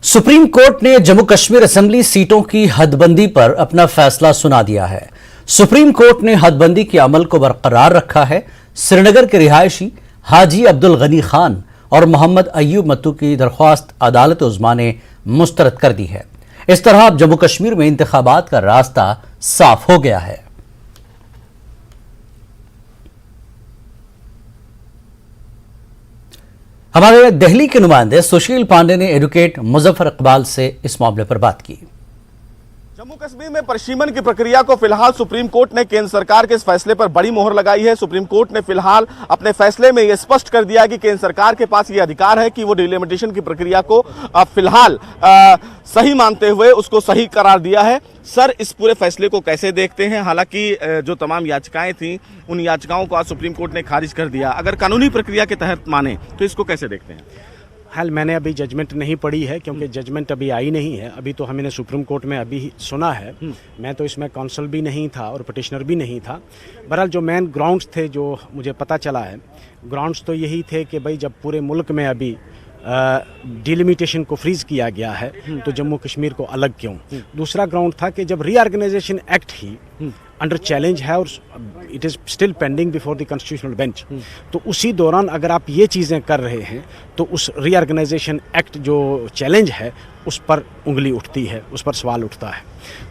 Supreme court ने Jammu Kashmir assembly सीटों की हदबंदी पर अपना फैसला सुना दिया है। सुप्रीम कोर्ट ने हदबंदी के अमल को बरकरार रखा है। श्रीनगर के रिहायशी हाजी अब्दुल गनी खान और मोहम्मद अय्यूब मत्तू की दरख्वास्त अदालत उज़्मा ने मुस्तरद कर दी है। इस तरह अब जम्मू कश्मीर में इंतखाबात का रास्ता साफ हो गया है। हमारे दिल्ली के नुमाइंदे सुशील पांडे ने एडवोकेट मुजफ्फर इकबाल से इस मामले पर बात की। जम्मू कश्मीर में परिसीमन की प्रक्रिया को फिलहाल सुप्रीम कोर्ट ने केंद्र सरकार के इस फैसले पर बड़ी मोहर लगाई है। सुप्रीम कोर्ट ने फिलहाल अपने फैसले में यह स्पष्ट कर दिया कि केंद्र सरकार के पास यह अधिकार है कि वो डिलिमिटेशन की प्रक्रिया को फिलहाल सही मानते हुए उसको सही करार दिया है। सर, इस पूरे फैसले को कैसे देखते हैं? हालांकि जो तमाम याचिकाएं थी उन याचिकाओं को आज सुप्रीम कोर्ट ने खारिज कर दिया। अगर कानूनी प्रक्रिया के तहत माने तो इसको कैसे देखते हैं? हाल मैंने अभी जजमेंट नहीं पढ़ी है क्योंकि जजमेंट अभी आई नहीं है। अभी तो हमने सुप्रीम कोर्ट में अभी सुना है। मैं तो इसमें काउंसिल भी नहीं था और पिटिशनर भी नहीं था। बहरहाल जो मेन ग्राउंड्स थे जो मुझे पता चला है, ग्राउंड्स तो यही थे कि भाई जब पूरे मुल्क में अभी डिलिमिटेशन को फ्रीज किया गया है तो जम्मू कश्मीर को अलग क्यों। दूसरा ग्राउंड था कि जब रीऑर्गेनाइजेशन एक्ट ही अंडर चैलेंज है और it is still pending before the constitutional bench, तो उसी दौरान अगर आप ये चीज़ें कर रहे हैं तो उस रीऑर्गेनाइजेशन एक्ट जो चैलेंज है उस पर उंगली उठती है, उस पर सवाल उठता है।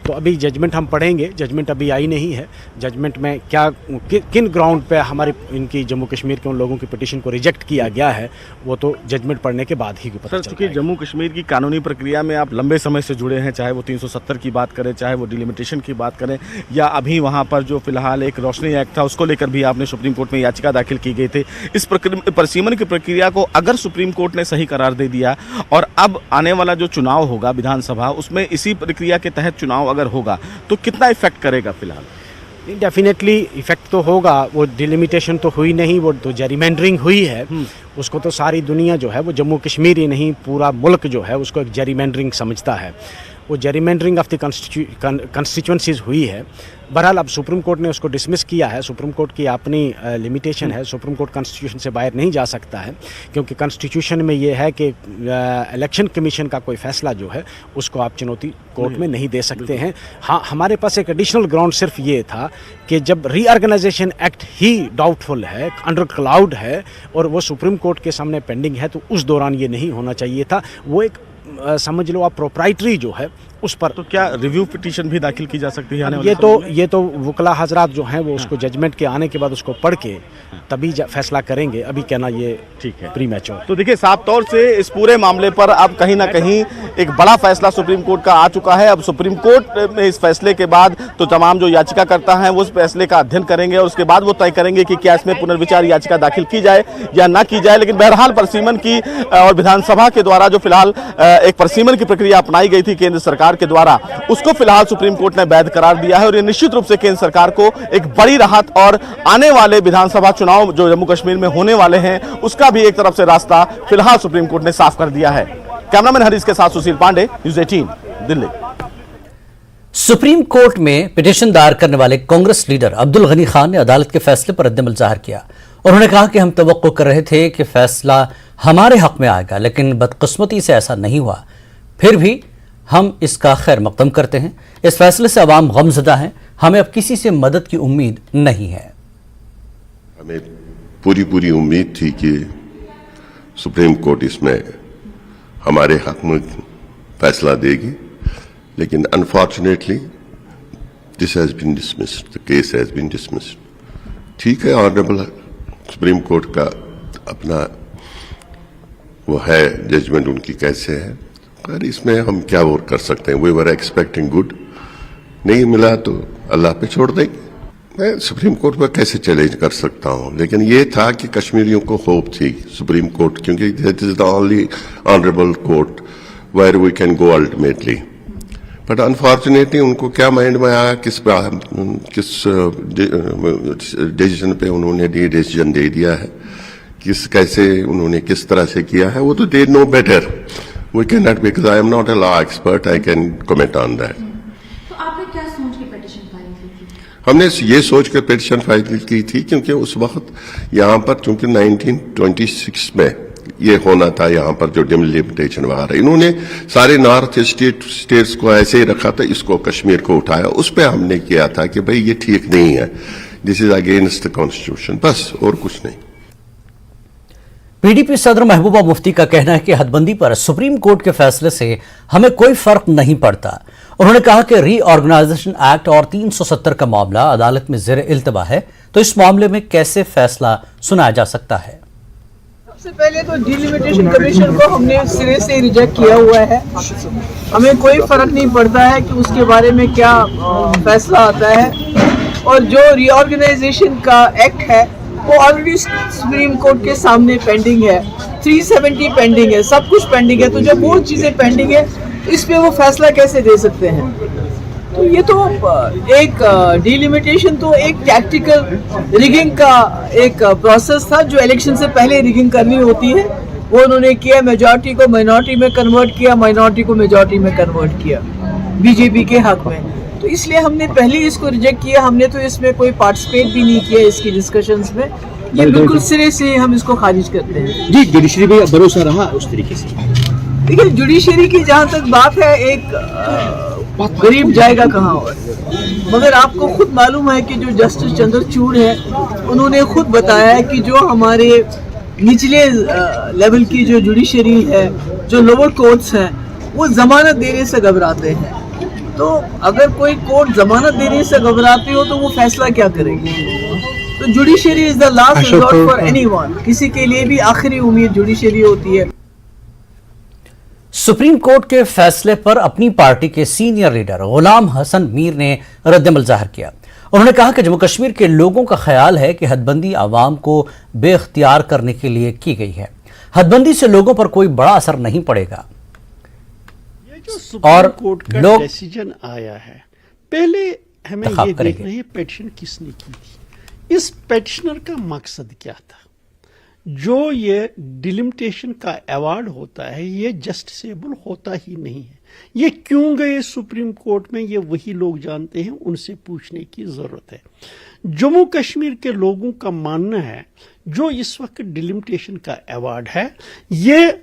तो अभी जजमेंट हम पढ़ेंगे। जजमेंट अभी आई नहीं है। जजमेंट में क्या किन ग्राउंड पे हमारी इनकी जम्मू कश्मीर के उन लोगों की पिटीशन को रिजेक्ट किया गया है वो तो जजमेंट पढ़ने के बाद ही पता चलेगा। चूंकि जम्मू कश्मीर की कानूनी प्रक्रिया में आप लंबे समय से जुड़े हैं, चाहे वो 370 की बात करें, चाहे वो डिलिमिटेशन की बात करें, या अभी वहाँ पर जो फिलहाल एक रोशनी एक्ट था उसको लेकर भी आपने सुप्रीम कोर्ट में याचिका दाखिल की गई थी। इस परिसीमन की प्रक्रिया को अगर सुप्रीम कोर्ट ने सही करार दे दिया और अब आने वाला जो चुनाव होगा विधानसभा, उसमें इसी प्रक्रिया के तहत चुनाव अगर होगा तो कितना इफेक्ट करेगा? फिलहाल डेफिनेटली इफेक्ट तो होगा। वो डिलिमिटेशन तो हुई नहीं, वो तो जेरीमेंडरिंग हुई है। उसको तो सारी दुनिया जो है वो जम्मू कश्मीर ही नहीं पूरा मुल्क जो है उसको एक जेरीमेंडरिंग समझता है। वो जेरीमेंडरिंग ऑफ द कॉन्स्टिट्यूएंसीज हुई है। बहरहाल अब सुप्रीम कोर्ट ने उसको डिसमिस किया है। सुप्रीम कोर्ट की अपनी लिमिटेशन है। सुप्रीम कोर्ट कॉन्स्टिट्यूशन से बाहर नहीं जा सकता है क्योंकि कॉन्स्टिट्यूशन में ये है कि इलेक्शन कमीशन का कोई फैसला जो है उसको आप चुनौती कोर्ट में नहीं दे सकते हैं। हाँ, हमारे पास एक एडिशनल ग्राउंड सिर्फ ये था कि जब रीऑर्गेनाइजेशन एक्ट ही डाउटफुल है, अंडर क्लाउड है और वो सुप्रीम कोर्ट के सामने पेंडिंग है तो उस दौरान ये नहीं होना चाहिए था। वो एक समझ लो आप प्रोप्राइटरी जो है उस पर तो क्या रिव्यू पिटीशन भी दाखिल की जा सकती है? ये तो वकला हजरात जो हैं वो उसको जजमेंट के आने के बाद उसको पढ़ के तभी फैसला करेंगे। अभी कहना ये ठीक है प्री मैच्योर। तो देखिए, साफ तौर से इस पूरे मामले पर अब कहीं ना कहीं एक बड़ा फैसला सुप्रीम कोर्ट का आ चुका है। अब सुप्रीम कोर्ट में इस फैसले के बाद तो तमाम जो याचिकाकर्ता हैं वो उस फैसले का अध्ययन करेंगे और उसके बाद वो तय करेंगे कि क्या इसमें पुनर्विचार याचिका दाखिल की जाए या ना की जाए। लेकिन बहरहाल परिसीमन की और विधानसभा के द्वारा जो फिलहाल एक परिसीमन की प्रक्रिया अपनाई गई थी केंद्र सरकार के द्वारा, उसको फिलहाल सुप्रीम कोर्ट ने वैध करार दिया है और ये निश्चित रूप से केंद्र सरकार को एक बड़ी राहत और आने वाले विधानसभा चुनाव जो जम्मू कश्मीर में होने वाले हैं उसका भी एक तरफ से रास्ता फिलहाल सुप्रीम कोर्ट ने साफ कर दिया है। कैमरामैन हरीश के साथ Sushil Pande, news 18 Delhi. Supreme Court में पिटीशन दायर करने वाले कांग्रेस लीडर अब्दुल गनी खान ने अदालत के फैसले पर रद्दअमल जाहिर किया। उन्होंने कहा कि हम तवक्को कर रहे थे कि फैसला हमारे हक में आएगा, लेकिन बदकिस्मती से ऐसा नहीं हुआ। फिर भी हम इसका खैर मकदम करते हैं। इस फैसले से अवाम गमज़दा हैं। हमें अब किसी से मदद की उम्मीद नहीं है। हमें पूरी उम्मीद थी कि सुप्रीम कोर्ट इसमें हमारे हक में फैसला देगी, लेकिन unfortunately this has been dismissed, the case has been dismissed. ठीक है, ऑनरेबल सुप्रीम कोर्ट का अपना वो है जजमेंट उनकी कैसे है, पर इसमें हम क्या और कर सकते हैं। वी वर एक्सपेक्टिंग गुड, नहीं मिला तो अल्लाह पे छोड़ देंगे। मैं सुप्रीम कोर्ट पर कैसे चैलेंज कर सकता हूं, लेकिन ये था कि कश्मीरियों को होप थी सुप्रीम कोर्ट, क्योंकि that is the only honourable court where we can go ultimately. But unfortunately उनको क्या माइंड में आया, किस डिसीजन पे उन्होंने डिसीजन दे दिया है, कैसे उन्होंने किस तरह से किया है, वो तो they know better. We cannot, because I am not a law expert, I can comment on that. तो आपने क्या सोच के पिटीशन फाइल की थी? हमने ये सोच कर पिटीशन फाइल की थी क्योंकि उस वक्त यहाँ पर चूंकि 1926 में ये होना था यहाँ पर जो डिलिमिटेशन वगैरह, इन्होंने सारे नॉर्थ स्टेट्स को ऐसे ही रखा था, इसको कश्मीर को उठाया। उस पर हमने किया था कि भाई ये ठीक नहीं है, this is against the constitution, बस और कुछ नहीं। पीडीपी सदर महबूबा मुफ्ती का कहना है कि हदबंदी पर सुप्रीम कोर्ट के फैसले से हमें कोई फर्क नहीं पड़ता। उन्होंने कहा कि रीऑर्गेनाइजेशन एक्ट और 370 का मामला अदालत में ज़ेर इल्तवा है, तो इस मामले में कैसे फैसला सुनाया जा सकता है। सबसे पहले तो डिलिमिटेशन कमीशन को हमने सिरे से रिजेक्ट किया हुआ है। हमें कोई फर्क नहीं पड़ता है कि उसके बारे में क्या फैसला आता है, और जो रीऑर्गेनाइजेशन का एक्ट है वो ऑलरेडी सुप्रीम कोर्ट के सामने पेंडिंग है, 370 पेंडिंग है, सब कुछ पेंडिंग है। तो जब वो चीज़ें पेंडिंग है, इस पे वो फैसला कैसे दे सकते हैं? तो ये तो एक डिलिमिटेशन तो एक टैक्टिकल रिगिंग का एक प्रोसेस था, जो इलेक्शन से पहले रिगिंग करनी होती है, वो उन्होंने किया। मेजॉरिटी को माइनॉरिटी में कन्वर्ट किया, माइनॉरिटी को मेजॉरिटी में कन्वर्ट किया बीजेपी के हक में। तो इसलिए हमने पहले इसको रिजेक्ट किया। हमने तो इसमें कोई पार्टिसिपेट भी नहीं किया इसकी डिस्कशंस में। ये बिल्कुल सिरे से हम इसको खारिज करते हैं। जी, जुडिशरी पे भरोसा रहा उस तरीके से? देखिए, जुडिशरी की जहाँ तक बात है, एक गरीब जाएगा कहाँ और, मगर आपको खुद मालूम है कि जो जस्टिस चंद्रचूड़ है, उन्होंने खुद बताया है कि जो हमारे निचले लेवल की जो जुडिशरी है, जो लोअर कोर्ट्स हैं, वो जमानत देने से घबराते हैं। तो अगर कोई कोर्ट जमानत देने से घबराती हो तो वो फैसला क्या करेगी? तो judiciary is the last resort for anyone. किसी के लिए भी आखिरी उम्मीद जुडिशरी होती है। सुप्रीम कोर्ट के फैसले पर अपनी पार्टी के सीनियर लीडर गुलाम हसन मीर ने रद्दमल जाहिर किया। उन्होंने कहा कि जम्मू कश्मीर के लोगों का ख्याल है कि हदबंदी आवाम को बेख्तियार करने के लिए की गई है। हदबंदी से लोगों पर कोई बड़ा असर नहीं पड़ेगा। जो सुप्रीम कोर्ट का लोग डिसीजन आया है, पहले हमें ये देखना है पेटिशन किसने की थी, इस पेटिशनर का मकसद क्या था। जो ये डिलिमिटेशन का अवार्ड होता है, ये जस्टिसेबल होता ही नहीं है। ये क्यों गए सुप्रीम कोर्ट में, ये वही लोग जानते हैं, उनसे पूछने की जरूरत है। जम्मू कश्मीर के लोगों का मानना है जो इस वक्त डिलिमिटेशन का अवार्ड है, ये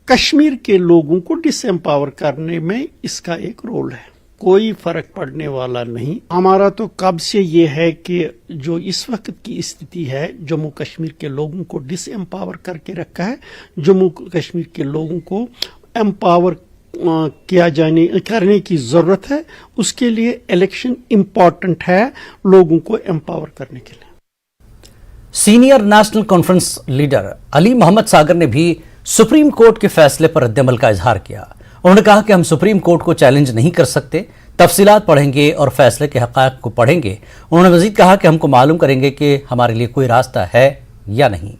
कश्मीर के लोगों को डिसएम्पावर करने में इसका एक रोल है। कोई फर्क पड़ने वाला नहीं। हमारा तो कब से ये है कि जो इस वक्त की स्थिति है, जम्मू कश्मीर के लोगों को डिसएम्पावर करके रखा है। जम्मू कश्मीर के लोगों को एम्पावर करने की जरूरत है। उसके लिए इलेक्शन इंपॉर्टेंट है, लोगों को एम्पावर करने के लिए। सीनियर नेशनल कॉन्फ्रेंस लीडर अली मोहम्मद सागर ने भी सुप्रीम कोर्ट के फैसले पर रद्दमल का इजहार किया। उन्होंने कहा कि हम सुप्रीम कोर्ट को चैलेंज नहीं कर सकते, तफसीलात पढ़ेंगे और फैसले के हक़ाइक़ को पढ़ेंगे। उन्होंने मजीद कहा कि हमको मालूम करेंगे कि हमारे लिए कोई रास्ता है या नहीं।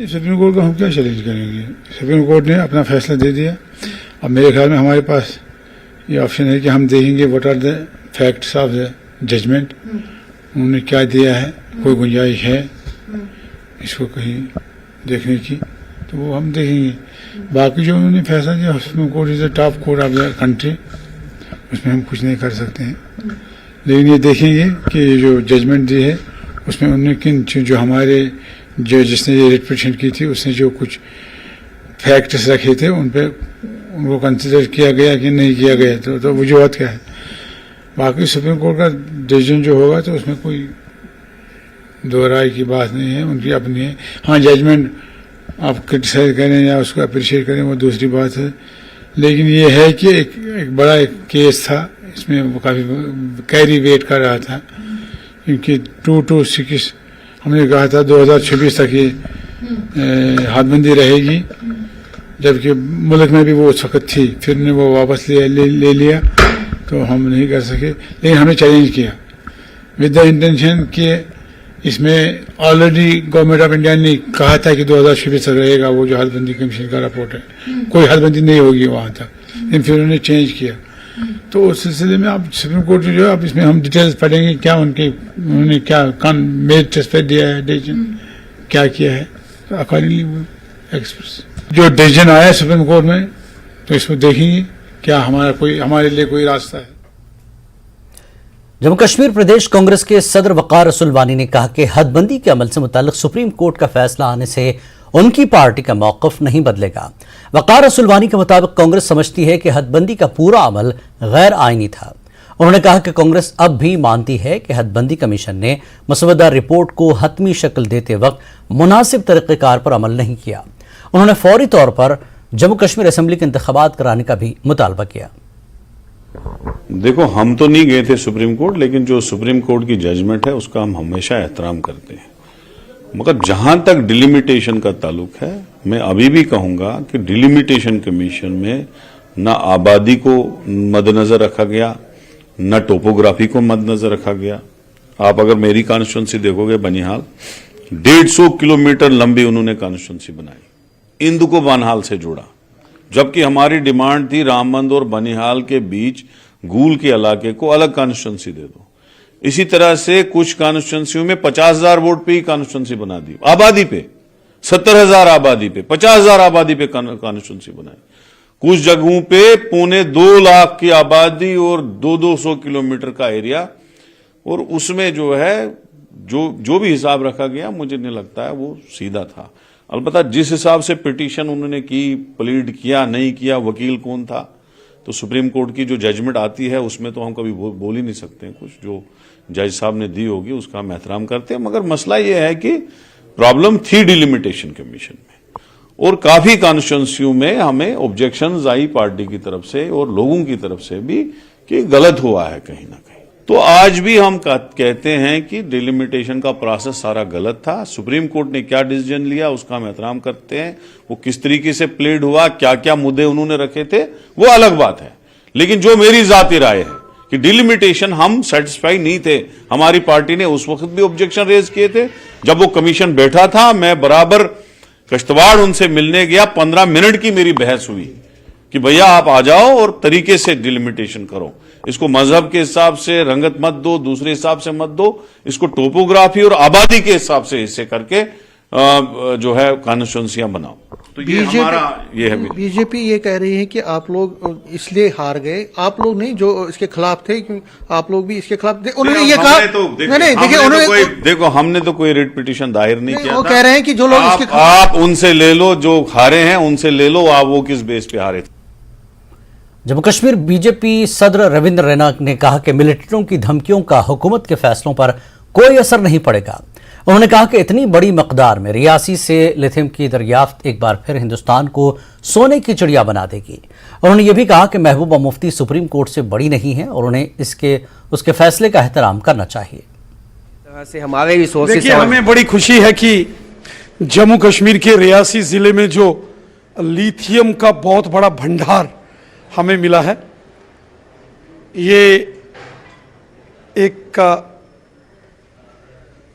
सुप्रीम कोर्ट को हम क्या चैलेंज करेंगे? सुप्रीम कोर्ट ने अपना फैसला दे दिया। अब मेरे ख्याल में हमारे पास ये ऑप्शन है कि हम देखेंगे what are the facts of the judgement, उन्होंने क्या दिया है, कोई गुंजाइश है इसको कहीं देखने की, तो वो हम देखेंगे। बाकी जो उन्होंने फैसला दिया, supreme court is the top court of the country, उसमें हम कुछ नहीं कर सकते हैं। लेकिन ये देखेंगे कि जो जजमेंट दी है उसमें उन्होंने किन जो हमारे जो जिसने ये रिट पिटीशन की थी, उसने जो कुछ फैक्ट्स रखे थे उन पे उनको कंसिडर किया गया कि नहीं किया गया, तो वजूहत क्या है। बाकी सुप्रीम कोर्ट का डिसीजन जो होगा तो उसमें कोई दो राय की बात नहीं है, उनकी अपनी है। हाँ, जजमेंट आप क्रिटिसाइज करें या उसको अप्रिशिएट करें वो दूसरी बात है। लेकिन ये है कि एक बड़ा एक केस था, इसमें वो काफ़ी कैरी वेट कर रहा था, क्योंकि 226 हमने कहा था 2026 तक ये हदबंदी रहेगी, जबकि मुल्क में भी वो उस वक्त थी। फिर ने वो वापस ले लिया, तो हम नहीं कर सके। लेकिन हमने चैलेंज किया विद द इंटेंशन कि इसमें ऑलरेडी गवर्नमेंट ऑफ इंडिया ने कहा था कि 2026 तक रहेगा वो जो हदबंदी कमीशन का रिपोर्ट है, कोई हदबंदी नहीं होगी वहाँ तक। लेकिन फिर उन्होंने चेंज किया, तो उस सिलसिले में आप सुप्रीम कोर्ट जो है, आप इसमें हम डिटेल्स पढ़ेंगे क्या उन्होंने क्या मेरिट पे दिया है, डिसीजन क्या किया है, तो अकॉर्डिंगली एक्सप्रेस जो डिसीजन आया है सुप्रीम कोर्ट में, तो इसको देखेंगे क्या हमारे लिए कोई रास्ता है। जम्मू कश्मीर प्रदेश कांग्रेस के सदर वकार रसूल वानी ने कहा कि हदबंदी के अमल से मुताल्लिक सुप्रीम कोर्ट का फैसला आने से उनकी पार्टी का मौकफ नहीं बदलेगा। वकार असुलवानी के मुताबिक कांग्रेस समझती है कि हदबंदी का पूरा अमल गैर आईनी था। उन्होंने कहा कि कांग्रेस अब भी मानती है कि हदबंदी कमीशन ने मसवदा रिपोर्ट को हतमी शक्ल देते वक्त मुनासिब तरीक़ेकार पर अमल नहीं किया। उन्होंने फौरी तौर पर जम्मू कश्मीर असेंबली के इंतखाबात कराने का भी मुतालबा किया। देखो, हम तो नहीं गए थे सुप्रीम कोर्ट, लेकिन जो सुप्रीम कोर्ट की जजमेंट है उसका हम हमेशा एहतराम करते हैं। मगर जहां तक डिलिमिटेशन का ताल्लुक है, मैं अभी भी कहूंगा कि डिलिमिटेशन कमीशन में न आबादी को मद्देनजर रखा गया, न टोपोग्राफी को मद्देनजर रखा गया। आप अगर मेरी कॉन्स्टिट्यूंसी देखोगे बनिहाल, 150 किलोमीटर लंबी उन्होंने कॉन्स्टिट्यूंसी बनाई, इंदु को बनिहाल से जोड़ा, जबकि हमारी डिमांड थी रामबंद और बनिहाल के बीच गूल के इलाके को अलग कॉन्स्टिट्यूंसी दे दो। इसी तरह से कुछ कॉन्स्टिट्यूंसियों में 50,000 वोट पे ही कॉन्स्टिट्यूंसी बना दी, आबादी पे 70,000 आबादी पे 50,000 आबादी पे कॉन्स्टिट्यूंसी बनाई। कुछ जगहों पे 2.25 लाख की आबादी और 200 किलोमीटर का एरिया, और उसमें जो है जो भी हिसाब रखा गया, मुझे नहीं लगता है वो सीधा था। अलबत्ता जिस हिसाब से पिटीशन उन्होंने की, प्लीड किया नहीं किया, वकील कौन था, तो सुप्रीम कोर्ट की जो जजमेंट आती है उसमें तो हम कभी बोल ही नहीं सकते हैं। कुछ जो जज साहब ने दी होगी उसका हम एहतराम करते हैं, मगर मसला यह है कि प्रॉब्लम थी डिलिमिटेशन कमीशन में, और काफी कॉन्स्टिट्यूंसियों में हमें ऑब्जेक्शंस आई पार्टी की तरफ से और लोगों की तरफ से भी कि गलत हुआ है कहीं ना कहीं। तो आज भी हम कहते हैं कि डिलिमिटेशन का प्रोसेस सारा गलत था। सुप्रीम कोर्ट ने क्या डिसीजन लिया उसका हम एहतराम करते हैं। वो किस तरीके से प्लेड हुआ, क्या क्या मुद्दे उन्होंने रखे थे, वो अलग बात है। लेकिन जो मेरी जाती राय है कि डिलिमिटेशन हम सेटिस्फाई नहीं थे। हमारी पार्टी ने उस वक्त भी ऑब्जेक्शन रेज किए थे जब वो कमीशन बैठा था। मैं बराबर कश्तवाड़ उनसे मिलने गया, 15 मिनट की मेरी बहस हुई कि भैया आप आ जाओ और तरीके से डिलिमिटेशन करो, इसको मजहब के हिसाब से रंगत मत दो, दूसरे हिसाब से मत दो, इसको टोपोग्राफी और आबादी के हिसाब से हिस्से करके जो है कॉन्स्टिट्यूंसियां बनाओ। तो ये हमारा ये है। बीजेपी ये कह रही है कि आप लोग इसलिए हार गए, आप लोग नहीं जो इसके खिलाफ थे, आप लोग भी इसके खिलाफ थे। उन्होंने ये कहा देखो हमने तो कोई रिट पिटीशन दायर नहीं किया। वो कह रहे हैं कि जो लोग आप उनसे ले लो, जो हारे हैं उनसे ले लो, आप वो किस बेस पे हारे थे। जम्मू कश्मीर बीजेपी सदर रविंद्र रैना ने कहा कि मिलिटेंटों की धमकियों का हुकूमत के फैसलों पर कोई असर नहीं पड़ेगा। उन्होंने कहा कि इतनी बड़ी मकदार में रियासी से लिथियम की दरियाफ्त एक बार फिर हिंदुस्तान को सोने की चिड़िया बना देगी। उन्होंने ये भी कहा कि महबूबा मुफ्ती सुप्रीम कोर्ट से बड़ी नहीं है और उन्हें उसके फैसले का एहतराम करना चाहिए। से हमारे रिसोर्सेज, देखिए हमें बड़ी खुशी है कि जम्मू कश्मीर के रियासी जिले में जो लिथियम का बहुत बड़ा भंडार हमें मिला है, ये एक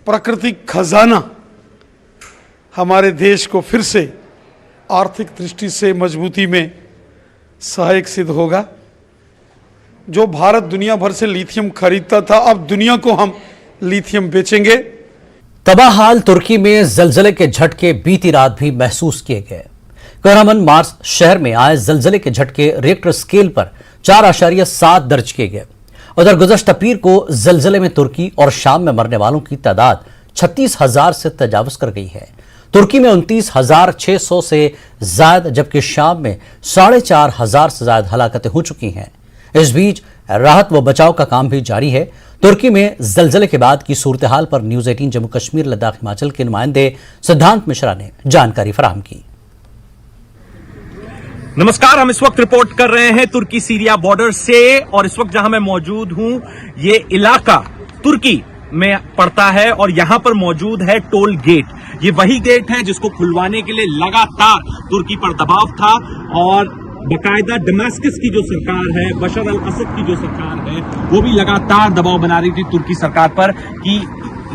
प्राकृतिक खजाना हमारे देश को फिर से आर्थिक दृष्टि से मजबूती में सहायक सिद्ध होगा। जो भारत दुनिया भर से लिथियम खरीदता था, अब दुनिया को हम लिथियम बेचेंगे। तबाहाल तुर्की में जलजले के झटके बीती रात भी महसूस किए गए। कहरामन मार्स शहर में आए जलजले के झटके रिक्टर स्केल पर 4.7 दर्ज किए गए। उधर गुज़श्ता पीर को जलजले में तुर्की और शाम में मरने वालों की तादाद 36,000 से तजावुज कर गई है। तुर्की में 29,600 से ज्यादा, जबकि शाम में 4,500 से ज्यादा हलाकतें हो चुकी हैं। इस बीच राहत व बचाव का काम भी जारी है। तुर्की में जलजले के बाद की सूरत हाल पर न्यूज़ 18 जम्मू कश्मीर लद्दाख हिमाचल के नुमाइंदे सिद्धांत मिश्रा ने जानकारी फराहम की। नमस्कार, हम इस वक्त रिपोर्ट कर रहे हैं तुर्की सीरिया बॉर्डर से, और इस वक्त जहां मैं मौजूद हूं ये इलाका तुर्की में पड़ता है और यहां पर मौजूद है टोल गेट। ये वही गेट है जिसको खुलवाने के लिए लगातार तुर्की पर दबाव था, और बाकायदा दमास्कस की जो सरकार है, बशर अल असद की जो सरकार है, वो भी लगातार दबाव बना रही थी तुर्की सरकार पर कि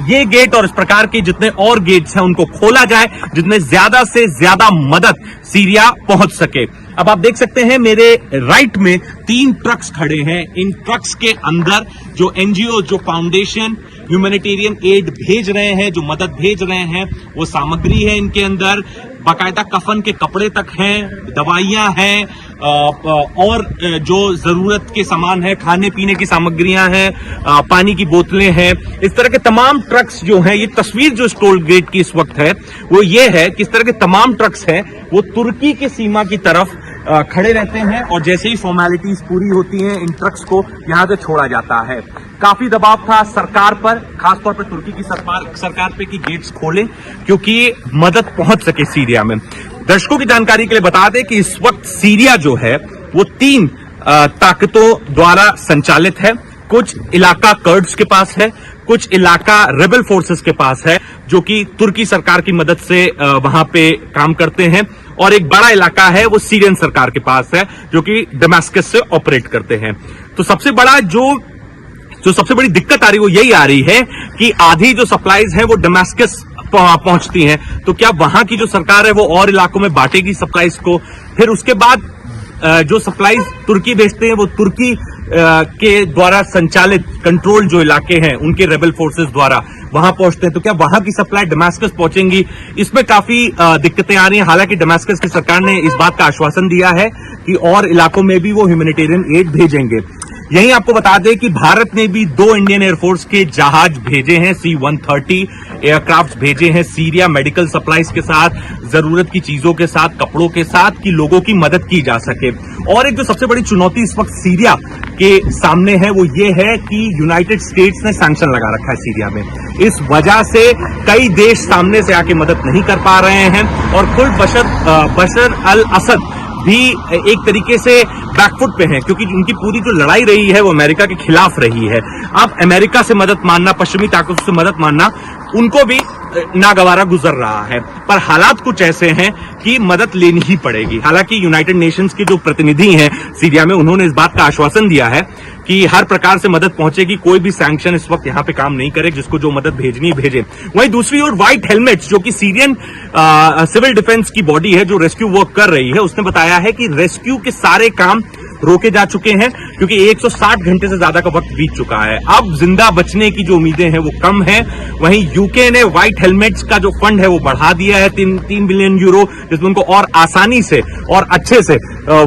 ये गेट और इस प्रकार के जितने और गेट्स हैं उनको खोला जाए, जितने ज्यादा से ज्यादा मदद सीरिया पहुंच सके। अब आप देख सकते हैं मेरे राइट में 3 ट्रक्स खड़े हैं। इन ट्रक्स के अंदर जो एनजीओ, जो फाउंडेशन ह्यूमैनिटेरियन एड भेज रहे हैं, जो मदद भेज रहे हैं, वो सामग्री है इनके अंदर। बाकायदा कफन के कपड़े तक हैं, दवाइयां हैं, और जो जरूरत के सामान है, खाने पीने की सामग्रियां हैं, पानी की बोतलें हैं, इस तरह के तमाम ट्रक्स जो हैं, ये तस्वीर जो टोल गेट की इस वक्त है वो ये है कि इस तरह के तमाम ट्रक्स हैं वो तुर्की के सीमा की तरफ खड़े रहते हैं और जैसे ही फॉर्मेलिटीज पूरी होती हैं इन ट्रक्स को यहां से छोड़ा जाता है। काफी दबाव था सरकार पर, खासतौर पर तुर्की की सरकार पे कि गेट्स खोलें क्योंकि मदद पहुंच सके सीरिया में। दर्शकों की जानकारी के लिए बता दें कि इस वक्त सीरिया जो है वो 3 ताकतों द्वारा संचालित है। कुछ इलाका कर्ड्स के पास है, कुछ इलाका रेबल फोर्सेस के पास है जो कि तुर्की सरकार की मदद से वहां पे काम करते हैं, और एक बड़ा इलाका है वो सीरियन सरकार के पास है जो कि दमास्कस से ऑपरेट करते हैं। तो सबसे बड़ा जो सबसे बड़ी दिक्कत आ रही है वो यही आ रही है कि आधी जो सप्लाईज है वो दमास्कस पहुंचती हैं, तो क्या वहां की जो सरकार है वो और इलाकों में बांटेगी सप्लाईज को? फिर उसके बाद जो सप्लाईज तुर्की भेजते हैं वो तुर्की के द्वारा संचालित कंट्रोल जो इलाके हैं उनके रेबल फोर्सेस द्वारा वहां पहुंचते हैं, तो क्या वहां की सप्लाई दमास्कस पहुंचेंगी? इसमें काफी दिक्कतें आ रही हैं। हालांकि दमास्कस की सरकार ने इस बात का आश्वासन दिया है कि और इलाकों में भी वो ह्यूमैनिटेरियन एड भेजेंगे। यहीं आपको बता दें कि भारत ने भी 2 इंडियन एयरफोर्स के जहाज भेजे हैं, C-130 एयरक्राफ्ट भेजे हैं सीरिया मेडिकल सप्लाईज के साथ, जरूरत की चीजों के साथ, कपड़ों के साथ, कि लोगों की मदद की जा सके। और एक जो सबसे बड़ी चुनौती इस वक्त सीरिया के सामने है वो ये है कि यूनाइटेड स्टेट्स ने सैंक्शन लगा रखा है सीरिया में। इस वजह से कई देश सामने से आके मदद नहीं कर पा रहे हैं और खुद बशर अल असद भी एक तरीके से बैकफुट पे हैं क्योंकि उनकी पूरी जो लड़ाई रही है वो अमेरिका के खिलाफ रही है। अब अमेरिका से मदद मांगना, पश्चिमी ताकतों से मदद मांगना उनको भी नागवारा गुजर रहा है, पर हालात कुछ ऐसे हैं कि मदद लेनी ही पड़ेगी। हालांकि यूनाइटेड नेशंस के जो प्रतिनिधि हैं सीरिया में उन्होंने इस बात का आश्वासन दिया है कि हर प्रकार से मदद पहुंचेगी, कोई भी सैंक्शन इस वक्त यहां पे काम नहीं करे, जिसको जो मदद भेजनी भेजे। वहीं दूसरी ओर व्हाइट हेलमेट्स जो कि सीरियन सिविल डिफेंस की बॉडी है जो रेस्क्यू वर्क कर रही है, उसने बताया है कि रेस्क्यू के सारे काम रोके जा चुके हैं क्योंकि 160 घंटे से ज्यादा का वक्त बीत चुका है। अब जिंदा बचने की जो उम्मीदें हैं वो कम है। वहीं यूके ने व्हाइट हेलमेट्स का जो फंड है वो बढ़ा दिया है 3 बिलियन यूरो, जिसमें उनको और आसानी से और अच्छे से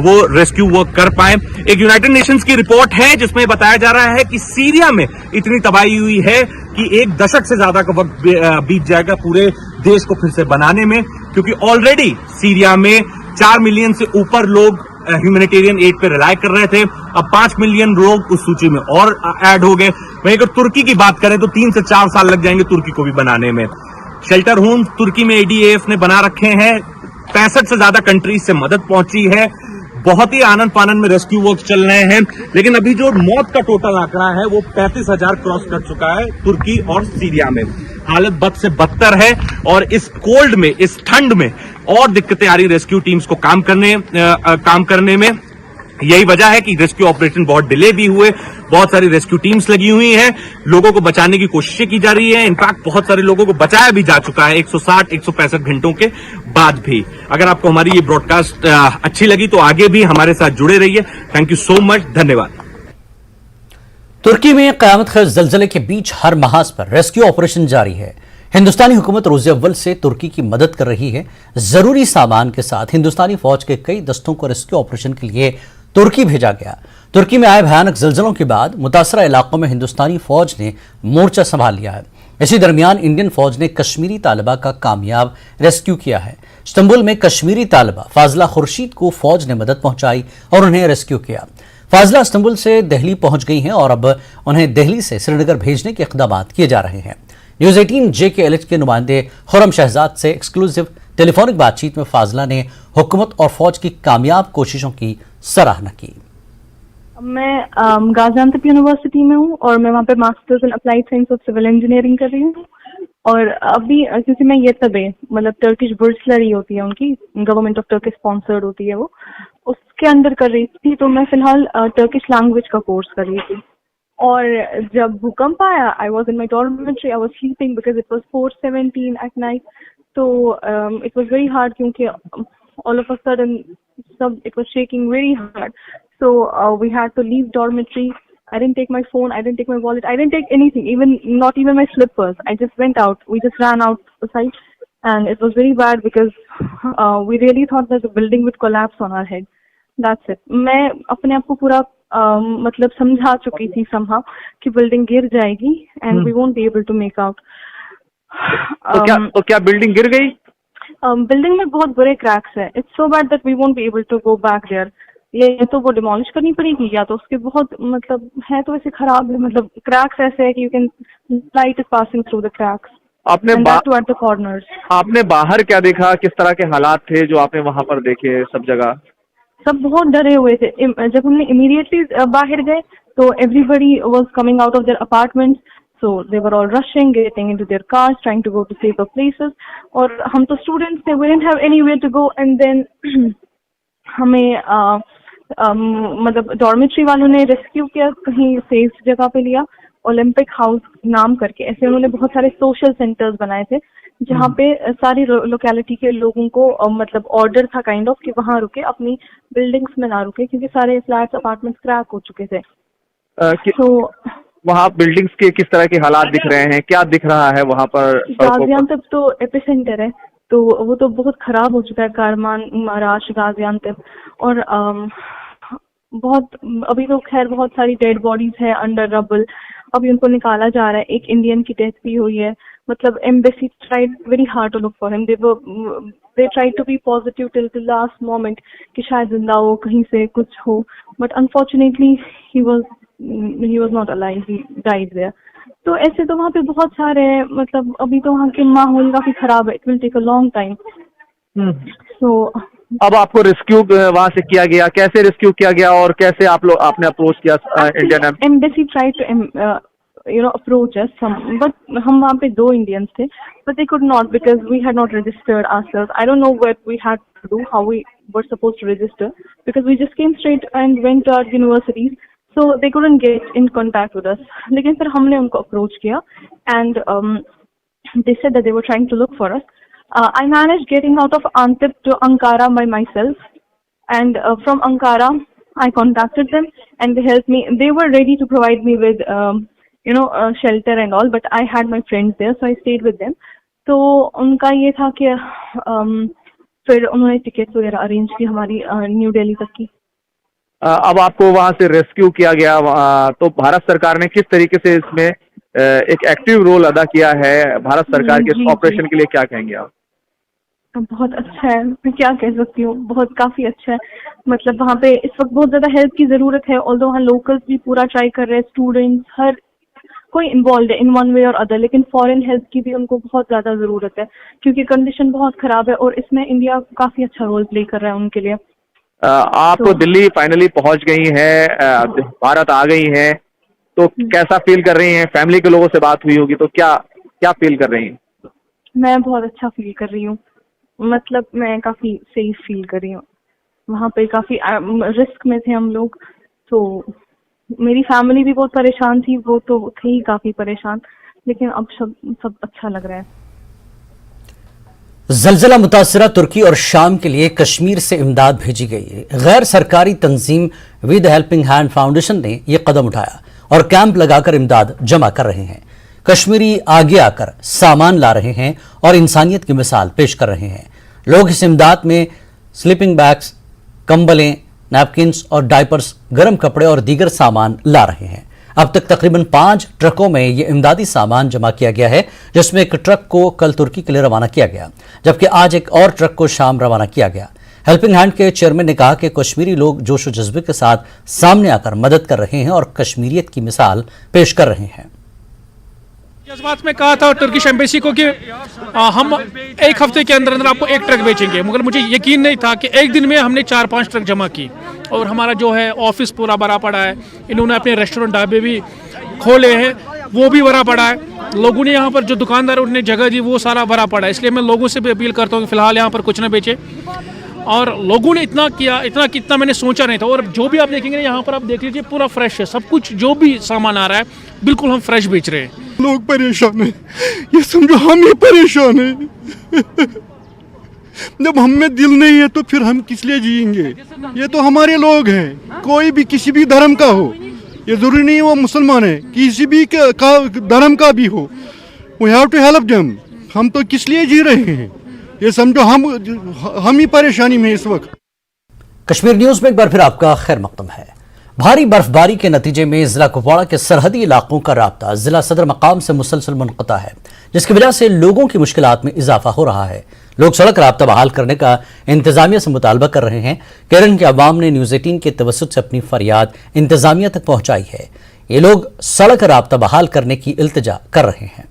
वो रेस्क्यू वर्क कर पाए। एक यूनाइटेड नेशंस की रिपोर्ट है जिसमें बताया जा रहा है कि सीरिया में इतनी तबाही हुई है कि 1 दशक से ज्यादा का वक्त बीत जाएगा पूरे देश को फिर से बनाने में, क्योंकि ऑलरेडी सीरिया में 4 मिलियन से ऊपर लोग ह्यूमैनिटेरियन एड पे रिलाय कर रहे थे। अब 5 मिलियन लोग उस सूची में और ऐड हो गए। वहीं अगर तुर्की की बात करें तो 3 से 4 साल लग जाएंगे तुर्की को भी बनाने में। शेल्टर होम तुर्की में ADAF ने बना रखे हैं। 65 से ज्यादा कंट्रीज से मदद पहुंची है। बहुत ही आनंद फानंद में रेस्क्यू वर्क चल रहे हैं, लेकिन अभी जो मौत का टोटल आंकड़ा है वो 35,000 क्रॉस कर चुका है तुर्की और सीरिया में। हालत बद से बदतर है और इस कोल्ड में, इस ठंड में और दिक्कतें आ रही रेस्क्यू टीम्स को काम करने में। यही वजह है कि रेस्क्यू ऑपरेशन बहुत डिले भी हुए, बहुत सारी रेस्क्यू टीम्स लगी हुई हैं, लोगों को बचाने की कोशिशें की जा रही है। इनफैक्ट बहुत सारे लोगों को बचाया भी जा चुका है 160-165 घंटों के बाद भी। अगर आपको हमारी ये ब्रॉडकास्ट अच्छी लगी तो आगे भी हमारे साथ जुड़े रहिए। थैंक यू सो मच, धन्यवाद। तुर्की में क़यामत खैज़ ज़लज़ले के बीच हर महाज पर रेस्क्यू ऑपरेशन जारी है। हिंदुस्तानी हुकूमत रोज़ अव्वल से तुर्की की मदद कर रही है। जरूरी सामान के साथ हिंदुस्तानी फौज के कई दस्तों को रेस्क्यू ऑपरेशन के लिए तुर्की भेजा गया। तुर्की में आए भयानक ज़लज़लों के बाद मुतासरा इलाकों में हिंदुस्तानी फौज ने मोर्चा संभाल लिया है। इसी दरमियान इंडियन फौज ने कश्मीरी तालिबा का कामयाब रेस्क्यू किया है। इस्तांबुल में कश्मीरी तालिबा फाजला खुर्शीद को फौज ने मदद पहुंचाई और उन्हें रेस्क्यू किया। फाजला इस्तांबुल से दिल्ली पहुंच गई हैं और अब उन्हें दिल्ली से श्रीनगर भेजने के इक़दाम किए जा रहे हैं। न्यूज़ 18 JKLH के नुमाइंदे खुर्रम शहजाद से एक्सक्लूसिव टेलीफोनिक बातचीत में फाजला ने हुकूमत और फौज की कामयाब कोशिशों की सराहना की। मैं गाजियाबाद यूनिवर्सिटी में हूँ और मैं वहाँ पे masters in applied science of civil engineering कर रही हूँ। और अभी क्योंकि मैं ये तबे मतलब टर्किश बुर्सलरी होती है उनकी, गवर्नमेंट ऑफ टर्की स्पॉन्सर्ड होती है वो, उसके अंदर कर रही थी। तो मैं फिलहाल टर्किश लैंग्वेज का कोर्स कर रही थी। और जब भूकंप आया, I was in my dormitory, I was sleeping because it was 4:17 at night. तो इट वॉज वेरी हार्ड क्योंकि ऑल ऑफ अ सडन सब it was shaking very hard. So we had to leave dormitory. I didn't take my phone. I didn't take my wallet. I didn't take anything, not even my slippers. I just went out. We just ran out the site, and it was very bad because we really thought that the building would collapse on our head. That's it. मैं अपने आप को पूरा मतलब समझा चुकी थी somehow कि बिल्डिंग गिर जाएगी and we won't be able to make out. तो क्या बिल्डिंग गिर गई? बिल्डिंग में बहुत बुरे क्रैक्स है। It's so bad that we won't be able to go back there. ये तो वो डिमोलिश करनी पड़ेगी या तो उसके बहुत मतलब है तो ऐसे खराब है, मतलब क्रैक्स ऐसे है कि you can light is passing through the cracks आपने एट द कॉर्नर्स। आपने बाहर क्या देखा, किस तरह के हालात थे जो आपने वहां पर देखे? सब जगह सब बहुत डरे हुए थे। जब हमने इमीडिएटली बाहर गए तो everybody was coming out of their apartments, so they were all rushing, getting into their cars, trying to go to safer places. और हम तो स्टूडेंट्स थे, we didn't have anywhere to go. And then हमें मतलब dormitory वालों ने rescue किया, कहीं सेफ जगह पे लिया, ओलंपिक हाउस नाम करके। ऐसे उन्होंने बहुत सारे सोशल सेंटर्स बनाए थे जहाँ पे सारी लोकेलिटी के लोगों को मतलब ऑर्डर था काइंड ऑफ कि वहाँ रुके, अपनी बिल्डिंग्स में ना रुके क्योंकि सारे फ्लैट्स अपार्टमेंट्स क्रैक हो चुके थे। तो वहाँ बिल्डिंग्स के किस तरह के हालात दिख रहे हैं, क्या दिख रहा है वहाँ पर? गाजियान्तेप तो एपिसेंटर है, तो वो तो बहुत खराब हो चुका है, कारमान, महाराष्ट्र, गाजियान्तेप। और बहुत अभी तो खैर बहुत सारी डेड बॉडीज है अंडर रबल, अभी उनको निकाला जा रहा है। एक इंडियन की डेथ भी हुई है। मतलब embassy tried very hard to look for him, they tried to be positive till the last moment कि शायद जिंदा हो, कहीं से कुछ हो, but unfortunately he was not alive, he died there. तो ऐसे तो वहाँ पे बहुत सारे हैं, मतलब अभी तो वहाँ के माहौल काफी खराब है। It will take a long time. So अब आपको रेस्क्यू वहाँ से किया गया, कैसे रेस्क्यू किया गया और कैसे आपने अप्रोच किया Indian embassy? Tried to approach us, but हम वहाँ पे 2 Indians थे, but they could not because we had not registered ourselves. I don't know what we had to do, how we were supposed to register, because we just came straight and went to our universities, so they couldn't get in contact with us. लेकिन फिर हमने उनको approach किया and they said that they were trying to look for us. I managed getting out of Antip to Ankara by myself, and from Ankara I contacted them and they helped me. They were ready to provide me with shelter and all, but I had my friends there, so I stayed with them. तो उनका ये था कि फिर उन्होंने ticket वगैरह arrange की हमारी न्यू दिल्ली तक की। अब आपको वहां से रेस्क्यू किया गया, तो भारत सरकार ने किस तरीके से इसमें एक एक्टिव रोल अदा किया है? भारत सरकार के इस ऑपरेशन के लिए क्या कहेंगे आप? बहुत अच्छा है, मैं क्या कह सकती हूँ, बहुत काफी अच्छा है। मतलब वहाँ पे इस वक्त बहुत ज्यादा हेल्प की जरूरत है, ऑल्दो वहाँ लोकल्स भी पूरा ट्राई कर रहे हैं, स्टूडेंट्स, हर कोई इन्वॉल्व है इन वन वे और अदर, लेकिन फॉरेन हेल्प की भी उनको बहुत ज्यादा जरूरत है क्योंकि कंडीशन बहुत खराब है और इसमें इंडिया काफी अच्छा रोल प्ले कर रहा है उनके लिए। आप तो दिल्ली फाइनली पहुंच गई हैं, भारत आ गई हैं, तो कैसा फील कर रही हैं? फैमिली के लोगों से बात हुई होगी, तो क्या फील कर रही हैं? मैं बहुत अच्छा फील कर रही हूँ, मतलब मैं काफी सेफ फील कर रही हूँ। वहाँ पे काफी रिस्क में थे हम लोग, तो मेरी फैमिली भी बहुत परेशान थी, वो तो थे ही काफी परेशान, लेकिन अब सब अच्छा लग रहा है। जलजला मुतासरा तुर्की और शाम के लिए कश्मीर से इमदाद भेजी गई है। गैर सरकारी तंजीम विद हेल्पिंग हैंड फाउंडेशन ने यह कदम उठाया और कैंप लगाकर इमदाद जमा कर रहे हैं। कश्मीरी आगे आकर सामान ला रहे हैं और इंसानियत की मिसाल पेश कर रहे हैं। लोग इस इमदाद में स्लीपिंग बैग्स, कंबलें, नैपकिन्स और डायपर्स, गर्म कपड़े और दीगर सामान ला रहे हैं। अब तक तकरीबन 5 ट्रकों में यह इमदादी सामान जमा किया गया है, जिसमें एक ट्रक को कल तुर्की के लिए रवाना किया गया, जबकि आज एक और ट्रक को शाम रवाना किया गया। हेल्पिंग हैंड के चेयरमैन ने कहा कि कश्मीरी लोग जोश व जज्बे के साथ सामने आकर मदद कर रहे हैं और कश्मीरियत की मिसाल पेश कर रहे हैं। जज्बात में कहा था टर्किश एम्बेसी को कि हम एक हफ्ते के अंदर अंदर आपको एक ट्रक बेचेंगे, मगर मुझे यकीन नहीं था कि एक दिन में हमने 4-5 ट्रक जमा की और हमारा जो है ऑफिस पूरा भरा पड़ा है। इन्होंने अपने रेस्टोरेंट ढाबे भी खोले हैं, वो भी भरा पड़ा है। लोगों ने यहाँ पर जो दुकानदार उन्हें जगह दी वो सारा भरा पड़ा है। इसलिए मैं लोगों से भी अपील करता हूँ कि फिलहाल यहाँ पर कुछ न बेचे। और लोगों ने इतना किया, इतना मैंने सोचा नहीं था। और जो भी आप देखेंगे यहाँ पर, आप देख लीजिए पूरा फ्रेश है सब कुछ, जो भी सामान आ रहा है बिल्कुल हम फ्रेश बेच रहे हैं। लोग परेशान हैं, ये समझो हम ही परेशान हैं। जब हम में दिल नहीं है तो फिर हम किस लिए जिएंगे? ये तो हमारे लोग हैं, कोई भी किसी भी धर्म का हो, ये जरूरी नहीं है वो मुसलमान है, किसी भी धर्म का भी हो, we have to help them. हम तो किस लिए जी रहे हैं? ये समझो हम ही परेशानी में इस वक्त। कश्मीर न्यूज में एक बार फिर आपका खैर मकदम है। भारी बर्फबारी के नतीजे में जिला कुपवाड़ा के सरहदी इलाकों का राब्ता जिला सदर मकाम से मुसलसल मुनक़ता है, जिसकी वजह से लोगों की मुश्किलात में इजाफा हो रहा है। लोग सड़क राब्ता बहाल करने का इंतजामिया से मुतालबा कर रहे हैं। केरन के अवाम ने न्यूज़ 18 के तवस्सुत से अपनी फरियाद इंतजामिया तक पहुंचाई है। ये लोग सड़क राब्ता बहाल करने की इल्तिजा कर रहे हैं।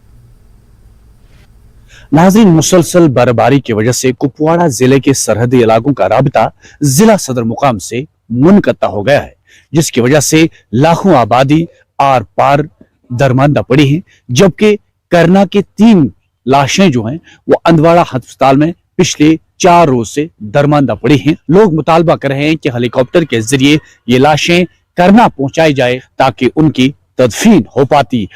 नाज़रीन, मुसलसल बर्फबारी की वजह से कुपवाड़ा जिले के सरहदी इलाकों का राब्ता जिला सदर मुकाम से मुनक़ता हो गया है, जिसकी वजह से लाखों आबादी आर पार दरमांदा पड़ी है। जबकि करना के 3 लाशें जो हैं वो अंदवाड़ा अस्पताल में पिछले 4 रोज से दरमांदा पड़ी हैं। लोग मुतालबा कर रहे हैं कि हेलीकॉप्टर के जरिए ये लाशें करना पहुंचाई जाए ताकि उनकी तदफीन हो पाती।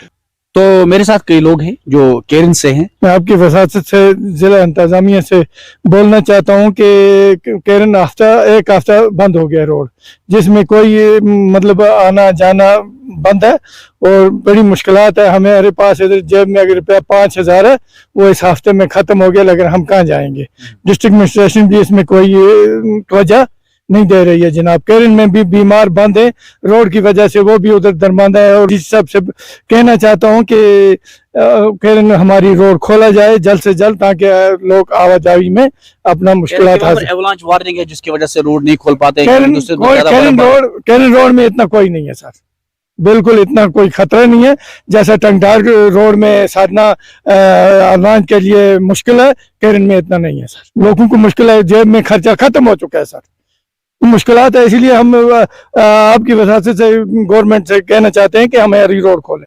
तो मेरे साथ कई लोग हैं जो केरन से हैं। मैं आपकी वसात से जिला इंतजामिया से बोलना चाहता हूं कि केरन एक हफ्ता बंद हो गया रोड, जिसमें कोई मतलब आना जाना बंद है और बड़ी मुश्किलात है। हमारे पास इधर जेब में अगर रुपया 5000 है वो इस हफ्ते में खत्म हो गया, लेकिन हम कहाँ जाएंगे। डिस्ट्रिक्ट एडमिनिस्ट्रेशन भी इसमें कोई तवज्जो नहीं दे रही है जनाब। केरन में भी बीमार बंद है रोड की वजह से, वो भी उधर दरमांदा है। और इस सबसे कहना चाहता हूं कि केरन में हमारी रोड खोला जाए जल्द से जल्द, ताकि लोग आवाजाही में अपना मुश्किलात एवलांच वार्निंग है जिसकी वजह से रोड नहीं खोल पाते। केरन रोड में इतना कोई नहीं है सर, बिल्कुल इतना कोई खतरा नहीं है जैसा टंगडार रोड में साधना अवलांच के लिए मुश्किल है, केरन में इतना नहीं है सर। लोगों को मुश्किल है, जेब में खर्चा खत्म हो चुका है सर, मुश्किलात है। इसीलिए हम आपकी वजह से गवर्नमेंट से कहना चाहते हैं कि हमारी रोड खोलें।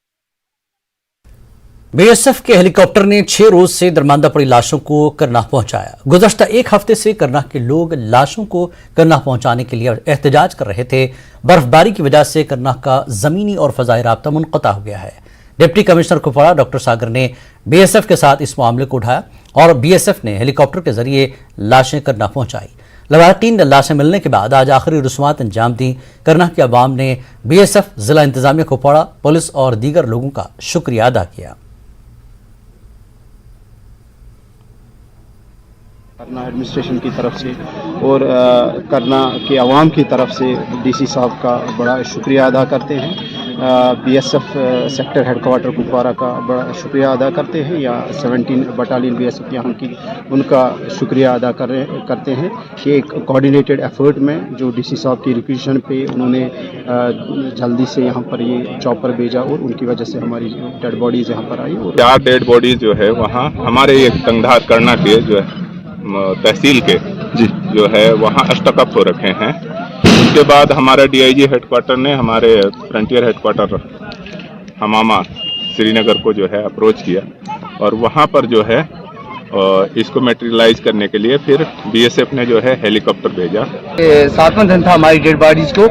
बीएसएफ के हेलीकॉप्टर ने 6 रोज से दरमांदा पड़ी लाशों को करनाह पहुंचाया। गुज़श्ता 1 हफ्ते से करनाह के लोग लाशों को करनाह पहुंचाने के लिए एहतजाज कर रहे थे। बर्फबारी की वजह से करनाह का जमीनी और फजाई राब्ता मुनक़ता हो गया है। डिप्टी कमिश्नर कुपवाड़ा डॉक्टर सागर ने बीएसएफ के साथ इस मामले को उठाया और बीएसएफ ने हेलीकॉप्टर के जरिए लाशें करनाह पहुंचाई। लगातार 3 लाशें मिलने के बाद आज आखिरी रसूमात अंजाम दी। करनाह के अवाम ने बीएसएफ, जिला इंतजामिया कुपवाड़ा, पुलिस और दीगर लोगों का शुक्रिया अदा किया। करना एडमिनिस्ट्रेशन की तरफ से और करना के अवाम की तरफ से डीसी साहब का बड़ा शुक्रिया अदा करते हैं। बीएसएफ सेक्टर हेडक्वार्टर कुपवाड़ा का बड़ा शुक्रिया अदा करते हैं, या 17 बटालियन बीएसएफ यहाँ की, उनका शुक्रिया अदा करते हैं कि एक कोऑर्डिनेटेड एफर्ट में जो डीसी साहब की रिक्वेशन पे उन्होंने जल्दी से यहाँ पर ये चॉपर भेजा और उनकी वजह से हमारी डेड बॉडीज़ यहाँ पर आई। और 4 डेड बॉडीज जो है वहाँ हमारे एक टंगधार करना के जो है तहसील के जो है वहाँ स्टकअप हो रखे हैं। उसके बाद हमारा डीआईजी हेडक्वार्टर ने हमारे फ्रंटियर हेडक्वार्टर हमामा श्रीनगर को जो है अप्रोच किया और वहाँ पर जो है इसको मटेरियलाइज करने के लिए फिर बीएसएफ ने जो है हेलीकॉप्टर भेजा। 7वां दिन था हमारी डेड बॉडीज को,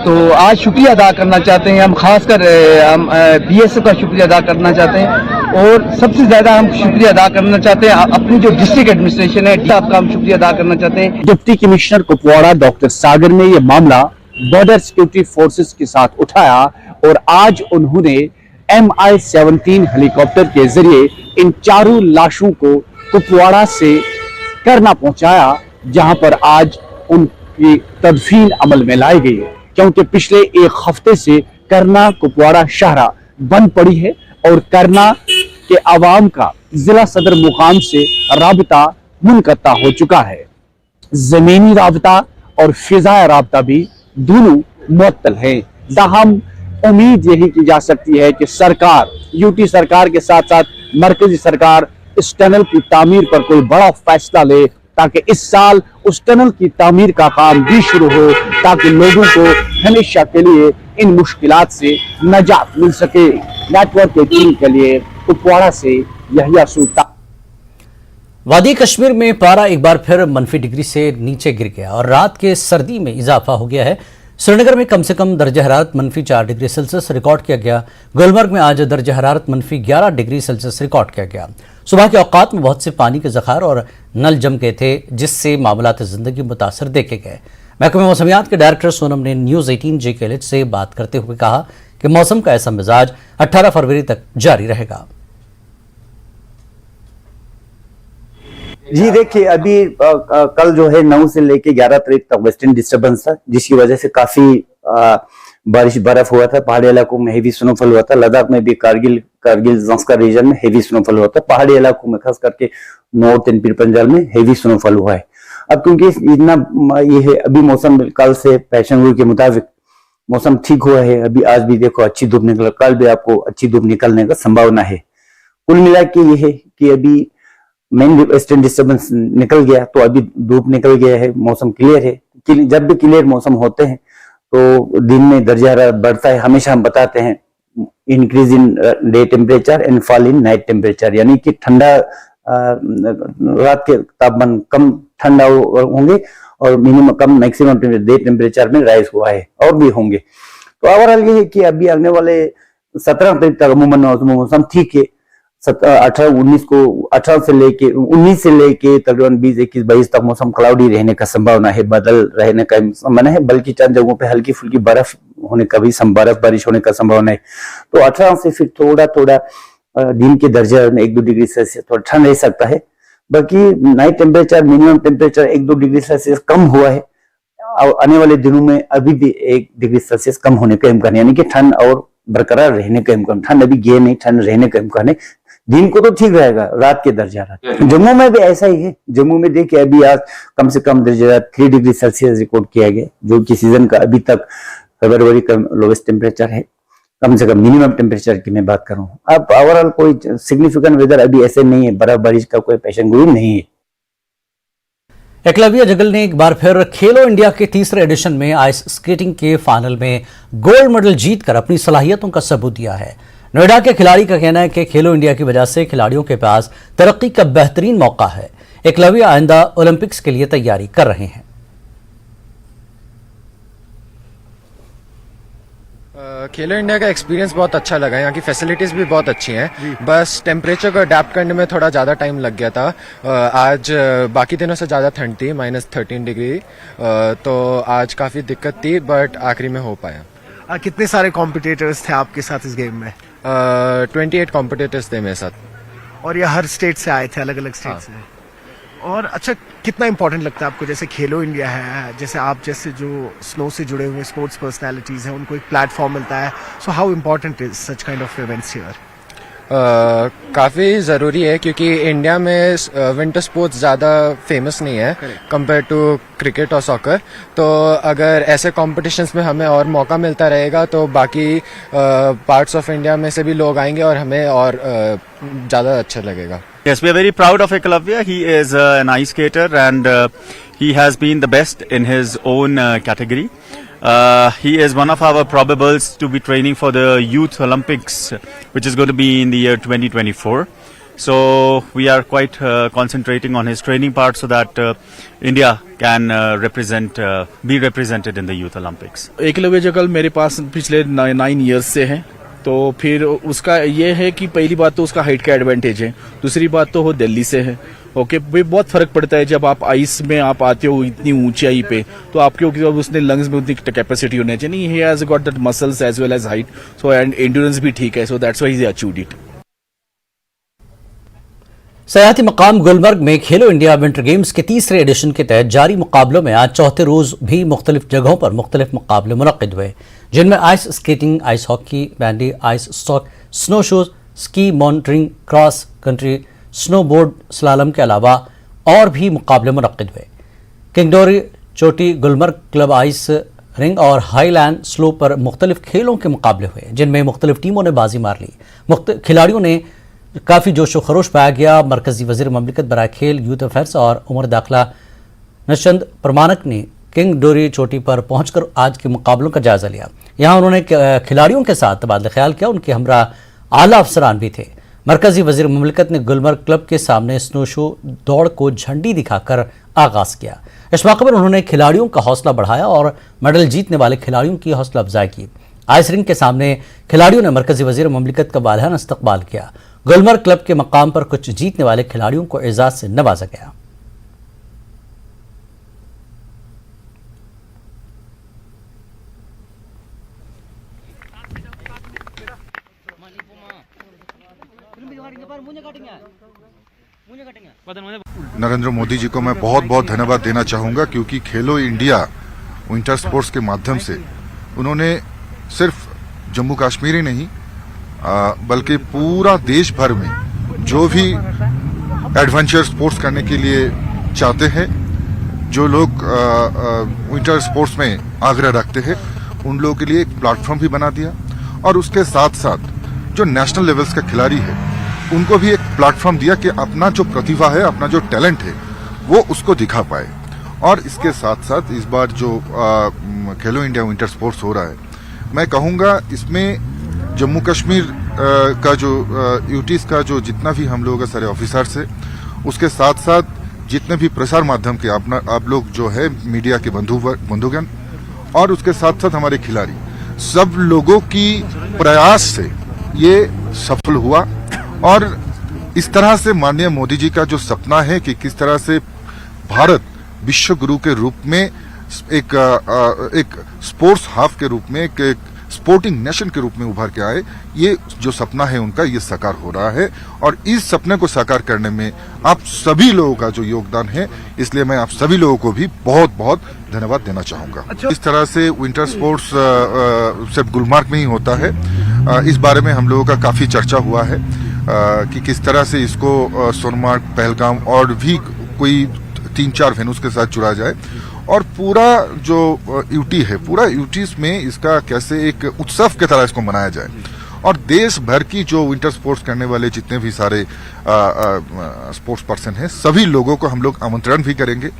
तो आज शुक्रिया अदा करना चाहते हैं हम, खासकर हम बीएसएफ का शुक्रिया अदा करना चाहते हैं और सबसे ज्यादा हम शुक्रिया अदा करना चाहते हैं अपनी जो डिस्ट्रिक्ट एडमिनिस्ट्रेशन है आपका हम शुक्रिया अदा करना चाहते हैं। डिप्टी कमिश्नर कुपवाड़ा डॉक्टर सागर ने यह मामला बॉर्डर सिक्योरिटी फोर्सेस के साथ उठाया और आज उन्होंने MI-17 हेलीकॉप्टर के जरिए इन 4 लाशों को कुपवाड़ा से करना पहुंचाया, जहां पर आज उनकी तदफीन अमल में लाई गई है, क्योंकि पिछले 1 हफ्ते से करना कुपवाड़ा शहरा बंद पड़ी है और करना के अवाम का जिला सदर मुकाम से राबता मुनक़ता हो चुका है। जमीनी राबता और फिजाई राबता भी दोनों मुअत्तल है। ताहम उम्मीद यही की जा सकती है कि सरकार, यूटी सरकार के साथ साथ मरकजी सरकार इस टनल की तामीर पर कोई बड़ा फैसला ले, ताकि इस साल उस टनल की तामीर का काम भी शुरू हो, ताकि लोगों को हमेशा के लिए इन मुश्किलात से नजात मिल सके। नेटवर्क के टीम के लिए कुपवाड़ा से यहिया सुल्तान। वादी कश्मीर में पारा एक बार फिर -, डिग्री से नीचे गिर गया और रात के सर्दी में इजाफा हो गया है। श्रीनगर में कम से कम दर्जा हरारत -4 डिग्री सेल्सियस रिकॉर्ड किया गया। गुलमर्ग में आज दर्जा हरारत -11 डिग्री सेल्सियस रिकॉर्ड किया गया। सुबह के औकात में बहुत से पानी के ज़खायर और नल जम गए थे, जिससे मामलात ज़िंदगी मुतासर देखे गए। महकमे मौसमियात के डायरेक्टर सोनम ने न्यूज़ 18 JKLH से बात करते हुए कहा कि मौसम का ऐसा मिजाज 18 फरवरी तक जारी रहेगा। जी देखिए, अभी कल जो है 9 से लेके 11 तारीख तक वेस्टर्न डिस्टर्बेंस था, जिसकी वजह से काफी बारिश बर्फ हुआ था। पहाड़ी इलाकों में हेवी स्नोफॉल हुआ था। लद्दाख में भी कारगिल जंस्कार रीजन में हेवी स्नोफॉल हुआ था। पहाड़ी इलाकों में खास करके नॉर्थ एंड पीर पंजाब में हेवी स्नोफॉल हुआ है। अब क्योंकि इतना ये है, अभी मौसम कल से पैशन के मुताबिक मौसम ठीक हुआ है। अभी आज भी देखो अच्छी धूप निकल, कल भी आपको अच्छी धूप निकलने का संभावना है। कुल मिला के ये है कि अभी मेन वेस्टर्न डिस्टर्बेंस निकल गया तो अभी धूप निकल गया है, मौसम क्लियर है। जब भी क्लियर मौसम होते हैं तो दिन में दर्जा हरारत बढ़ता है। हमेशा हम बताते हैं increase in day temperature and fall in night temperature, यानी कि ठंडा रात के तापमान कम ठंडा होंगे और मिनिमम कम मैक्सिमम डे टेम्परेचर में राइज हुआ है और भी होंगे। तो ओवरऑल ये है कि अभी आने वाले 17 तारीख तक अमूमन मौसम ठीक है। 18 से लेके 19 से लेके तकरीबन 20, 21, 22 तक मौसम क्लाउडी रहने का संभावना है, बादल रहने का संभावना है, बल्कि चंद जगहों पे हल्की फुल्की बर्फ होने का भी बर्फ बारिश होने का संभावना है। तो 18 से फिर थोड़ा थोड़ा दिन के दर्जे में 1-2 डिग्री सेल्सियस थोड़ा ठंड रह सकता है। बाकी night temperature minimum temperature 1-2 degree Celsius कम हुआ है और आने वाले दिनों में अभी भी 1 डिग्री सेल्सियस कम होने का इम्कान, यानी कि ठंड और बरकरार रहने का इम्कान। ठंड अभी गए नहीं, ठंड रहने का इम्कान है। दिन को तो ठीक रहेगा, रात के दर्जा जम्मू में भी ऐसा ही है। जम्मू में देखिए अभी आज कम से कम दर्जा 3 डिग्री सेल्सियस रिकॉर्ड किया गया, जो कि सीजन का अभी तक फरवरी का लोवेस्ट टेम्परेचर है। कम से कम मिनिमम टेम्परेचर की मैं बात कर रहा हूँ। अब ओवरऑल कोई सिग्निफिकेंट वेदर अभी ऐसे नहीं है, बर्फ बारिश का कोई पेशन गोई नहीं है। एकलव्य जगल ने एक बार फिर खेलो इंडिया के तीसरे एडिशन में आइस स्केटिंग के फाइनल में गोल्ड मेडल जीतकर अपनी सलाहियतों का सबूत दिया है। नोएडा के खिलाड़ी का कहना है कि खेलो इंडिया की वजह से खिलाड़ियों के पास तरक्की का बेहतरीन मौका है। एकलव्य आइंदा ओलंपिक्स के लिए तैयारी कर रहे हैं। खेलो इंडिया का एक्सपीरियंस बहुत अच्छा लगा। यहाँ की फैसिलिटीज भी बहुत अच्छी हैं, बस टेम्परेचर को अडेप्ट करने में थोड़ा ज़्यादा टाइम लग गया था। आज बाकी दिनों से ज़्यादा ठंड थी, -13 डिग्री, तो आज काफ़ी दिक्कत थी, बट आखिरी में हो पाया। कितने सारे कॉम्पिटिटर्स थे आपके साथ इस गेम में? 28 कॉम्पिटिटर्स थे मेरे साथ। और ये हर स्टेट से आए थे, अलग अलग स्टेट से। और अच्छा, कितना इम्पोर्टेंट लगता है आपको, जैसे खेलो इंडिया है, जैसे आप जैसे जो स्नो से जुड़े हुए स्पोर्ट्स पर्सनालिटीज हैं, उनको एक प्लेटफॉर्म मिलता है, so how important is such kind of events here? काफ़ी ज़रूरी है, क्योंकि इंडिया में विंटर स्पोर्ट्स ज़्यादा फेमस नहीं है कंपेयर टू क्रिकेट और सॉकर। तो अगर ऐसे कॉम्पिटिशन्स में हमें और मौका मिलता रहेगा तो बाकी पार्ट्स ऑफ इंडिया में से भी लोग आएंगे और हमें और ज़्यादा अच्छा लगेगा। Yes, we are very proud of Eklavya. He is an ice skater and he has been the best in his own category. He is one of our probables to be training for the Youth Olympics, which is going to be in the year 2024. So we are quite concentrating on his training part so that India can be represented in the Youth Olympics. Eklavya जगल मेरे पास पिछले 9 years से है, तो फिर उसका ये है कि पहली बात तो उसका हाइट का एडवांटेज है, दूसरी बात तो वो दिल्ली से है। ओके, भी बहुत फर्क पड़ता है जब आप आइस में आप आते हो इतनी ऊंचाई पे, तो आपके उसने लंग्स में उतनी कैपेसिटी होनी चाहिए। He has got that muscles as well as height, so and endurance भी ठीक है, so that's why he achieved it. सयाहती मकाम गुलमर्ग में खेलो इंडिया विंटर गेम्स के तीसरे एडिशन के तहत जारी मुकाबलों में आज चौथे रोज भी मुख्तलिफ जगहों पर मुख्तलिफ मुकाबले मुनक्किद हुए, जिनमें ice skating, ice hockey, bandy, ice stock, snow shoes, ski mountaineering, cross country, snowboard, slalom के अलावा और भी मुकाबले मुनक्किद हुए। किंगडोरी चोटी, गुलमर्ग क्लब आइस रिंग और हाईलैंड स्लोप पर मुख्तलिफ खेलों के मुकाबले हुए, जिनमें मुख्तलिफ टीमों ने बाजी मार ली। खिलाड़ियों ने काफ़ी जोश व खरोश पाया गया। मरकजी वजीर ममलिकत बराए खेल, यूथ अफेयर्स और उमर दाखिला नशंद प्रमाणक ने किंग डोरी चोटी पर पहुंचकर आज के मुकाबलों का जायजा लिया। यहां उन्होंने खिलाड़ियों के साथ तबादला ख्याल किया। उनके हमरा आला अफसरान भी थे। मरकजी वजीर ममलिकत ने गुलमर्ग क्लब के सामने स्नो शो दौड़ को झंडी दिखाकर आगाज किया। इस मौके पर उन्होंने खिलाड़ियों का हौसला बढ़ाया और मेडल जीतने वाले खिलाड़ियों की हौसला अफजाई की। आइस रिंग के सामने खिलाड़ियों ने मरकजी वजीर ममलिकत का बालियाना इस्तकबाल किया। गुलमर्ग क्लब के मकाम पर कुछ जीतने वाले खिलाड़ियों को एजाज से नवाजा गया। नरेंद्र मोदी जी को मैं बहुत बहुत धन्यवाद देना चाहूंगा, क्योंकि खेलो इंडिया विंटर स्पोर्ट्स के माध्यम से उन्होंने सिर्फ जम्मू कश्मीर ही नहीं बल्कि पूरा देश भर में जो भी एडवेंचर स्पोर्ट्स करने के लिए चाहते हैं, जो लोग विंटर स्पोर्ट्स में आग्रह रखते हैं, उन लोगों के लिए एक प्लेटफॉर्म भी बना दिया। और उसके साथ साथ जो नेशनल लेवल्स का खिलाड़ी है उनको भी एक प्लेटफॉर्म दिया कि अपना जो प्रतिभा है, अपना जो टैलेंट है, वो उसको दिखा पाए। और इसके साथ साथ इस बार जो खेलो इंडिया विंटर स्पोर्ट्स हो रहा है, मैं कहूँगा इसमें जम्मू कश्मीर का जो यूटीज का जो जितना भी हम लोगों का सारे ऑफिसर्स है, उसके साथ साथ जितने भी प्रसार माध्यम के आप लोग जो है मीडिया के बंधुगण, और उसके साथ साथ हमारे खिलाड़ी, सब लोगों की प्रयास से ये सफल हुआ। और इस तरह से माननीय मोदी जी का जो सपना है कि किस तरह से भारत विश्व गुरु के रूप में एक स्पोर्ट्स हाफ के रूप में, एक स्पोर्टिंग नेशन के रूप में उभर के आए, ये जो सपना है उनका ये साकार हो रहा है। और इस सपने को साकार करने में आप सभी लोगों का जो योगदान है, इसलिए मैं आप सभी लोगों को भी बहुत बहुत धन्यवाद देना चाहूंगा। इस तरह से विंटर स्पोर्ट्स सिर्फ गुलमर्ग में ही होता है, इस बारे में हम लोगों का काफी चर्चा हुआ है कि किस तरह से इसको सोनमार्ग, पहलगाम और भी कोई 3-4 वेन्यूज के साथ जुड़ा जाए, और पूरा जो यूटी है, पूरा यूटीज में इसका कैसे एक उत्सव के तरह इसको मनाया जाए। और देश भर की जो विंटर स्पोर्ट्स करने वाले जितने भी सारे स्पोर्ट्स पर्सन हैं, सभी लोगों को हम लोग आमंत्रण भी करेंगे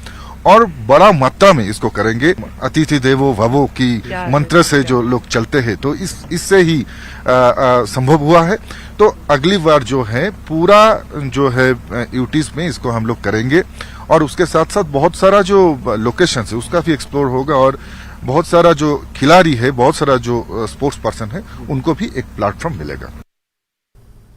और बड़ा मात्रा में इसको करेंगे। अतिथि देवो भवो की मंत्र से जो लोग चलते हैं, तो इससे ही संभव हुआ है। तो अगली बार जो है पूरा जो है यूटीज में इसको हम लोग करेंगे, और उसके साथ साथ बहुत सारा जो लोकेशन है उसका भी एक्सप्लोर होगा, और बहुत सारा जो खिलाड़ी है, बहुत सारा जो स्पोर्ट्स पर्सन है, उनको भी एक प्लेटफॉर्म मिलेगा।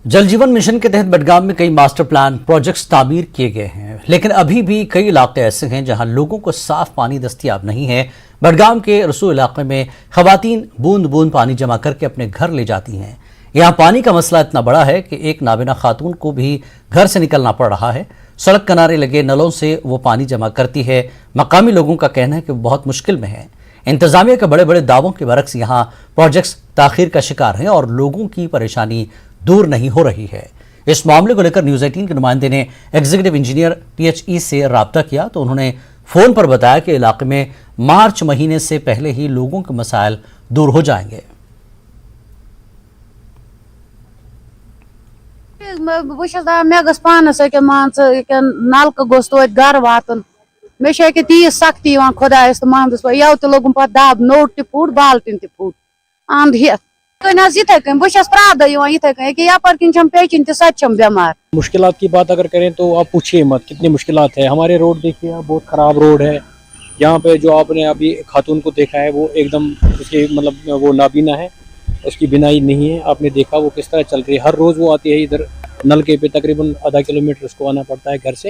जल जीवन मिशन के तहत बडगाम में कई मास्टर प्लान प्रोजेक्ट्स तामीर किए गए हैं, लेकिन अभी भी कई इलाके ऐसे हैं जहां लोगों को साफ पानी दस्तयाब नहीं है। बडगाम के रसू इलाके में खवातीन बूंद बूंद पानी जमा करके अपने घर ले जाती हैं। यहाँ पानी का मसला इतना बड़ा है कि एक नाबिना खातून को भी घर से निकलना पड़ रहा है। सड़क किनारे लगे नलों से वो पानी जमा करती है। मकामी लोगों का कहना है कि वो बहुत मुश्किल में है। इंतजामिया के बड़े बड़े दावों के बरक्स यहाँ प्रोजेक्ट्स ताखीर का शिकार हैं और लोगों की परेशानी दूर नहीं हो रही है। इस मामले को लेकर न्यूज़ 18 के नुमाइंदे ने एग्जीक्यूटिव इंजीनियर PHE से राब्ता किया तो उन्होंने फोन पर बताया कि इलाके में मार्च महीने से पहले ही लोगों के मसाइल दूर हो जाएंगे। मे गस पानस मान नलक गोस तो गर वातन मे तीस सख्ती खुदायस तो महमदस यव तो लोगुम पे दब नोट त फुट बाल्टिन त फुट अंध इथे कन बहुत प्राद इथे यपर किन पेचिन तम बेमार। मुश्किलात की बात अगर करें तो आप पूछिए मत कितनी मुश्किलात है। हमारे रोड देखिए, बहुत खराब रोड है। यहाँ पे जो आपने अभी खातून को देखा है वो एकदम उसकी मतलब वो नाबीना है, उसकी बिनाई नहीं है। आपने देखा वो किस तरह चल रही है। हर रोज वो आती है इधर नलके पे, तकरीबन आधा किलोमीटर उसको आना पड़ता है घर से,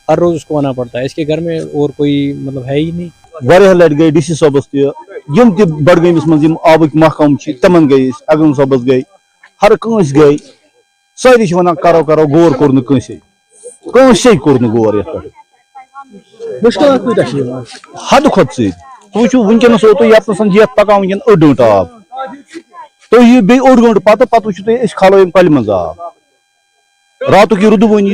हर रोज उसको आना पड़ता है। इसके घर में और कोई मतलब है ही नहीं। वारिया लट गई DC साहबस तम बडगमिस मं आबक महकम तमन गई, अगम साहबस गई, हर कंस गई, सारी वन करो करो गौर कोर कंसे कोर गौर ये हद खुद सो वनकस वो ये पकान वनकन अड़ गंट आब तो ये बे अड़ गंट पे खालो कल मज आब रात की रुदवन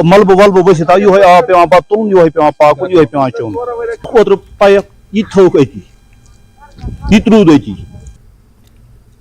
मलब वलब बसित ये आब पे पे तुन ये पे पाकुन ये पे चुन ओतर पाइप ये थोक अति ये त्रूद अति।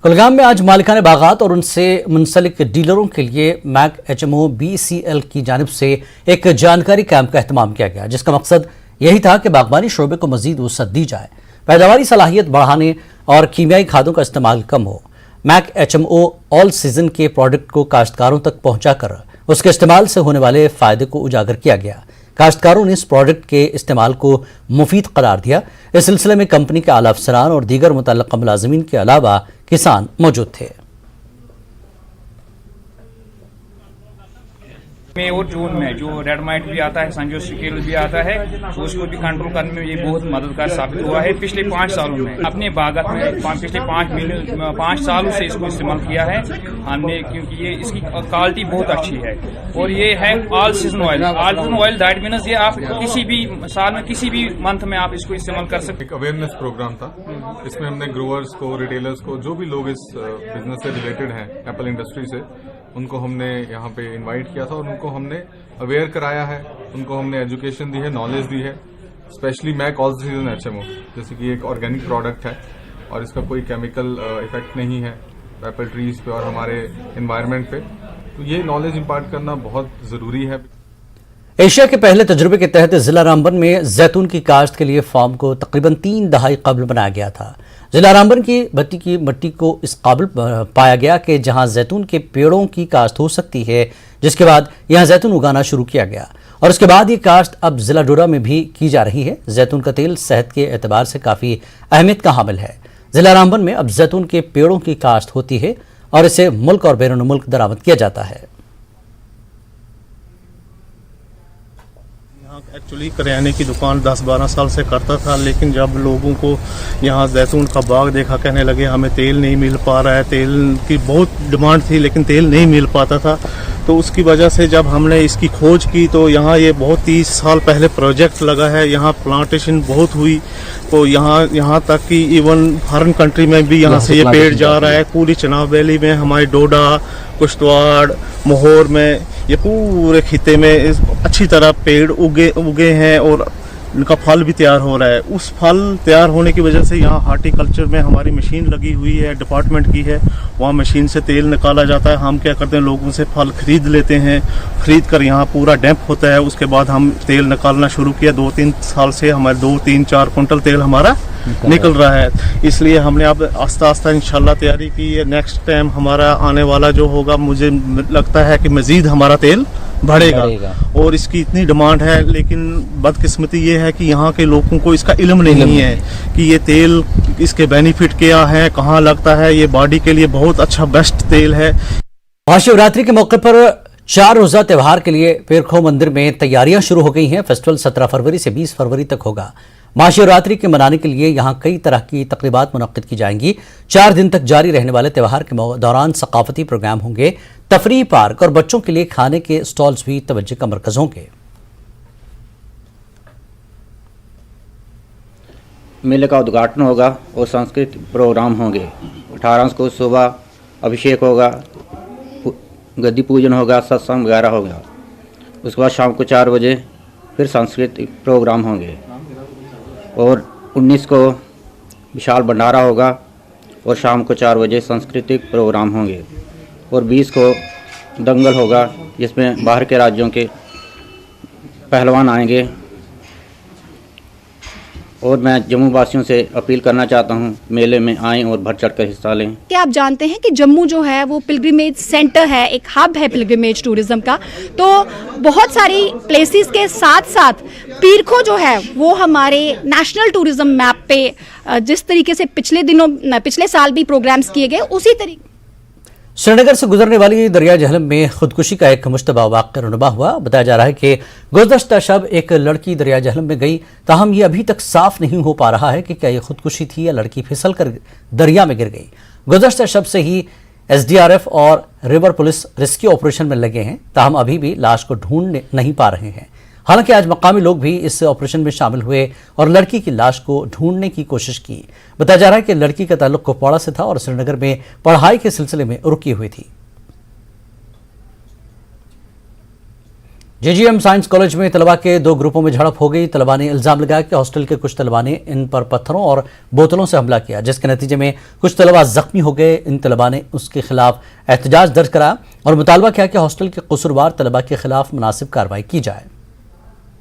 कुलगाम में आज मालिकाने बागात और उनसे मुंसलिक डीलरों के लिए मैक HMO BCL की जानिब से एक जानकारी कैंप का एहतमाम किया गया, जिसका मकसद यही था कि बागबानी शोबे को मजीद वसअत दी जाए, पैदावारी सलाहियत बढ़ाने और कीमियाई खादों का इस्तेमाल कम हो। मैक HMO ऑल सीजन के प्रोडक्ट को काश्तकारों तक पहुंचाकर उसके इस्तेमाल से होने वाले फायदे को उजागर किया गया। काश्तकारों ने इस प्रोडक्ट के इस्तेमाल को मुफीद करार दिया। इस सिलसिले में कंपनी के आला अफसरान और दीगर मुतल्लका मुलाजिमीन के अलावा किसान मौजूद थे। में और जून में जो रेड माइट भी आता है, संजो स्केल भी आता है, तो उसको भी कंट्रोल करने में ये बहुत मददगार साबित हुआ है। पिछले 5 सालों में अपने बागत में पिछले 5 सालों से इसको इस्तेमाल किया है हमने, क्योंकि ये इसकी क्वालिटी बहुत अच्छी है और ये है all season oil. All season oil that means ये आप किसी भी साल में किसी भी मंथ में आप इसको इस्तेमाल कर सकते। एक अवेयरनेस प्रोग्राम था, इसमें हमने ग्रोवर्स को, रिटेलर्स को, जो भी लोग इस बिजनेस से रिलेटेड हैं एप्पल इंडस्ट्री से, उनको हमने यहाँ पे इनवाइट किया था और उनको हमने अवेयर कराया है, उनको हमने एजुकेशन दी है, नॉलेज दी है। Specially Mac all season HMO जैसे कि एक ऑर्गेनिक प्रोडक्ट है और इसका कोई केमिकल इफेक्ट नहीं है एप्पल ट्रीज पे और हमारे एनवायरनमेंट पे, तो ये नॉलेज इम्पार्ट करना बहुत जरूरी है। एशिया के पहले तजुर्बे के तहत जिला रामबन में जैतून की काश्त के लिए फार्म को तकरीबन 3 दहाई कबल बनाया गया था। जिला रामबन की मिट्टी को इस काबिल पाया गया कि जहां जैतून के पेड़ों की काश्त हो सकती है, जिसके बाद यहां जैतून उगाना शुरू किया गया और उसके बाद ये काश्त अब जिला डोडा में भी की जा रही है। जैतून का तेल सेहत के एतबार से काफी अहमियत का हामिल है। जिला रामबन में अब जैतून के पेड़ों की काश्त होती है और इसे मुल्क और बैरून मुल्क दरामद किया जाता है। एक्चुअली करियाने की दुकान 10-12 साल से करता था, लेकिन जब लोगों को यहाँ जैतून का बाग देखा, कहने लगे हमें तेल नहीं मिल पा रहा है, तेल की बहुत डिमांड थी लेकिन तेल नहीं मिल पाता था, तो उसकी वजह से जब हमने इसकी खोज की तो यहाँ ये बहुत 30 साल पहले प्रोजेक्ट लगा है, यहाँ प्लांटेशन बहुत हुई, तो यहाँ तक कि इवन फॉरेन कंट्री में भी यहाँ से ये पेड़ जा रहा है। पूरी चनाब वैली में, हमारे डोडा, कुश्तवाड़, मोहर में, ये पूरे खिते में अच्छी तरह पेड़ उगे हैं और उनका फल भी तैयार हो रहा है। उस फल तैयार होने की वजह से यहाँ हार्टिकल्चर में हमारी मशीन लगी हुई है, डिपार्टमेंट की है, वहाँ मशीन से तेल निकाला जाता है। हम क्या करते हैं, लोगों से फल खरीद लेते हैं, खरीद कर यहाँ पूरा डैम्प होता है, उसके बाद हम तेल निकालना शुरू किया। 2-3 साल से हमारे 2-3-4 कुंटल तेल हमारा निकल रहा है। इसलिए हमने अब आस्ता आस्ता इंशाल्लाह तैयारी की है। नेक्स्ट टाइम हमारा आने वाला जो होगा, मुझे लगता है कि मजीद हमारा तेल बढ़ेगा और इसकी इतनी डिमांड है, लेकिन बदकिस्मती ये है कि यहाँ के लोगों को इसका इल्म नहीं है कि ये तेल, इसके बेनिफिट क्या है, कहाँ लगता है। ये बॉडी के लिए बहुत अच्छा बेस्ट तेल है। महाशिवरात्रि के मौके पर 4 रोजा त्योहार के लिए पेरखो मंदिर में तैयारियां शुरू हो गई हैं। फेस्टिवल 17 फरवरी से 20 फरवरी तक होगा। महाशिवरात्रि के मनाने के लिए यहां कई तरह की तकरीबात मुनक्किद की जाएंगी। 4 दिन तक जारी रहने वाले त्योहार के दौरान सकाफती प्रोग्राम होंगे, तफरीह पार्क और बच्चों के लिए खाने के स्टॉल्स भी तवज्जो का मरकज होंगे। मेले का उद्घाटन होगा और सांस्कृतिक प्रोग्राम होंगे। 18 को सुबह अभिषेक होगा, गद्दी पूजन होगा, सत्संग वगैरह होगा। उसके बाद शाम को 4 बजे फिर सांस्कृतिक प्रोग्राम होंगे और 19 को विशाल भंडारा होगा और शाम को 4 बजे सांस्कृतिक प्रोग्राम होंगे और 20 को दंगल होगा, जिसमें बाहर के राज्यों के पहलवान आएंगे। और मैं जम्मू वासियों से अपील करना चाहता हूं, मेले में आएं और बढ़ चढ़ कर हिस्सा लें। क्या आप जानते हैं कि जम्मू जो है वो पिलग्रिमेज सेंटर है, एक हब है पिलग्रिमेज टूरिज्म का, तो बहुत सारी प्लेसेस के साथ साथ पीरखो जो है वो हमारे नेशनल टूरिज्म मैप पे जिस तरीके से पिछले साल भी प्रोग्राम्स किए गए, उसी तरीके श्रीनगर से गुजरने वाली दरिया जहलम में खुदकुशी का एक मुश्तबा वाक़या रुनुमा हुआ। बताया जा रहा है कि गुज़श्ता शब एक लड़की दरिया जहलम में गई, ताहम ये अभी तक साफ नहीं हो पा रहा है कि क्या ये खुदकुशी थी या लड़की फिसल कर दरिया में गिर गई। गुज़श्ता शब से ही SDRF और रिवर पुलिस रेस्क्यू ऑपरेशन में लगे हैं, ताहम अभी भी लाश को ढूंढ नहीं पा रहे हैं। हालांकि आज मकामी लोग भी इस ऑपरेशन में शामिल हुए और लड़की की लाश को ढूंढने की कोशिश की। बताया जा रहा है कि लड़की का ताल्लुक कुपवाड़ा से था और श्रीनगर में पढ़ाई के सिलसिले में रुकी हुई थी। JGM साइंस कॉलेज में तलबा के 2 ग्रुपों में झड़प हो गई। तलबा ने इल्जाम लगाया कि हॉस्टल के कुछ तलबा ने इन पर पत्थरों और बोतलों से हमला किया, जिसके नतीजे में कुछ तलबा जख्मी हो गए। इन तलबा ने उसके खिलाफ एहतजाज दर्ज कराया और मुतालबा किया कि हॉस्टल के कसूरवार तलबा के खिलाफ मुनासिब कार्रवाई की जाए।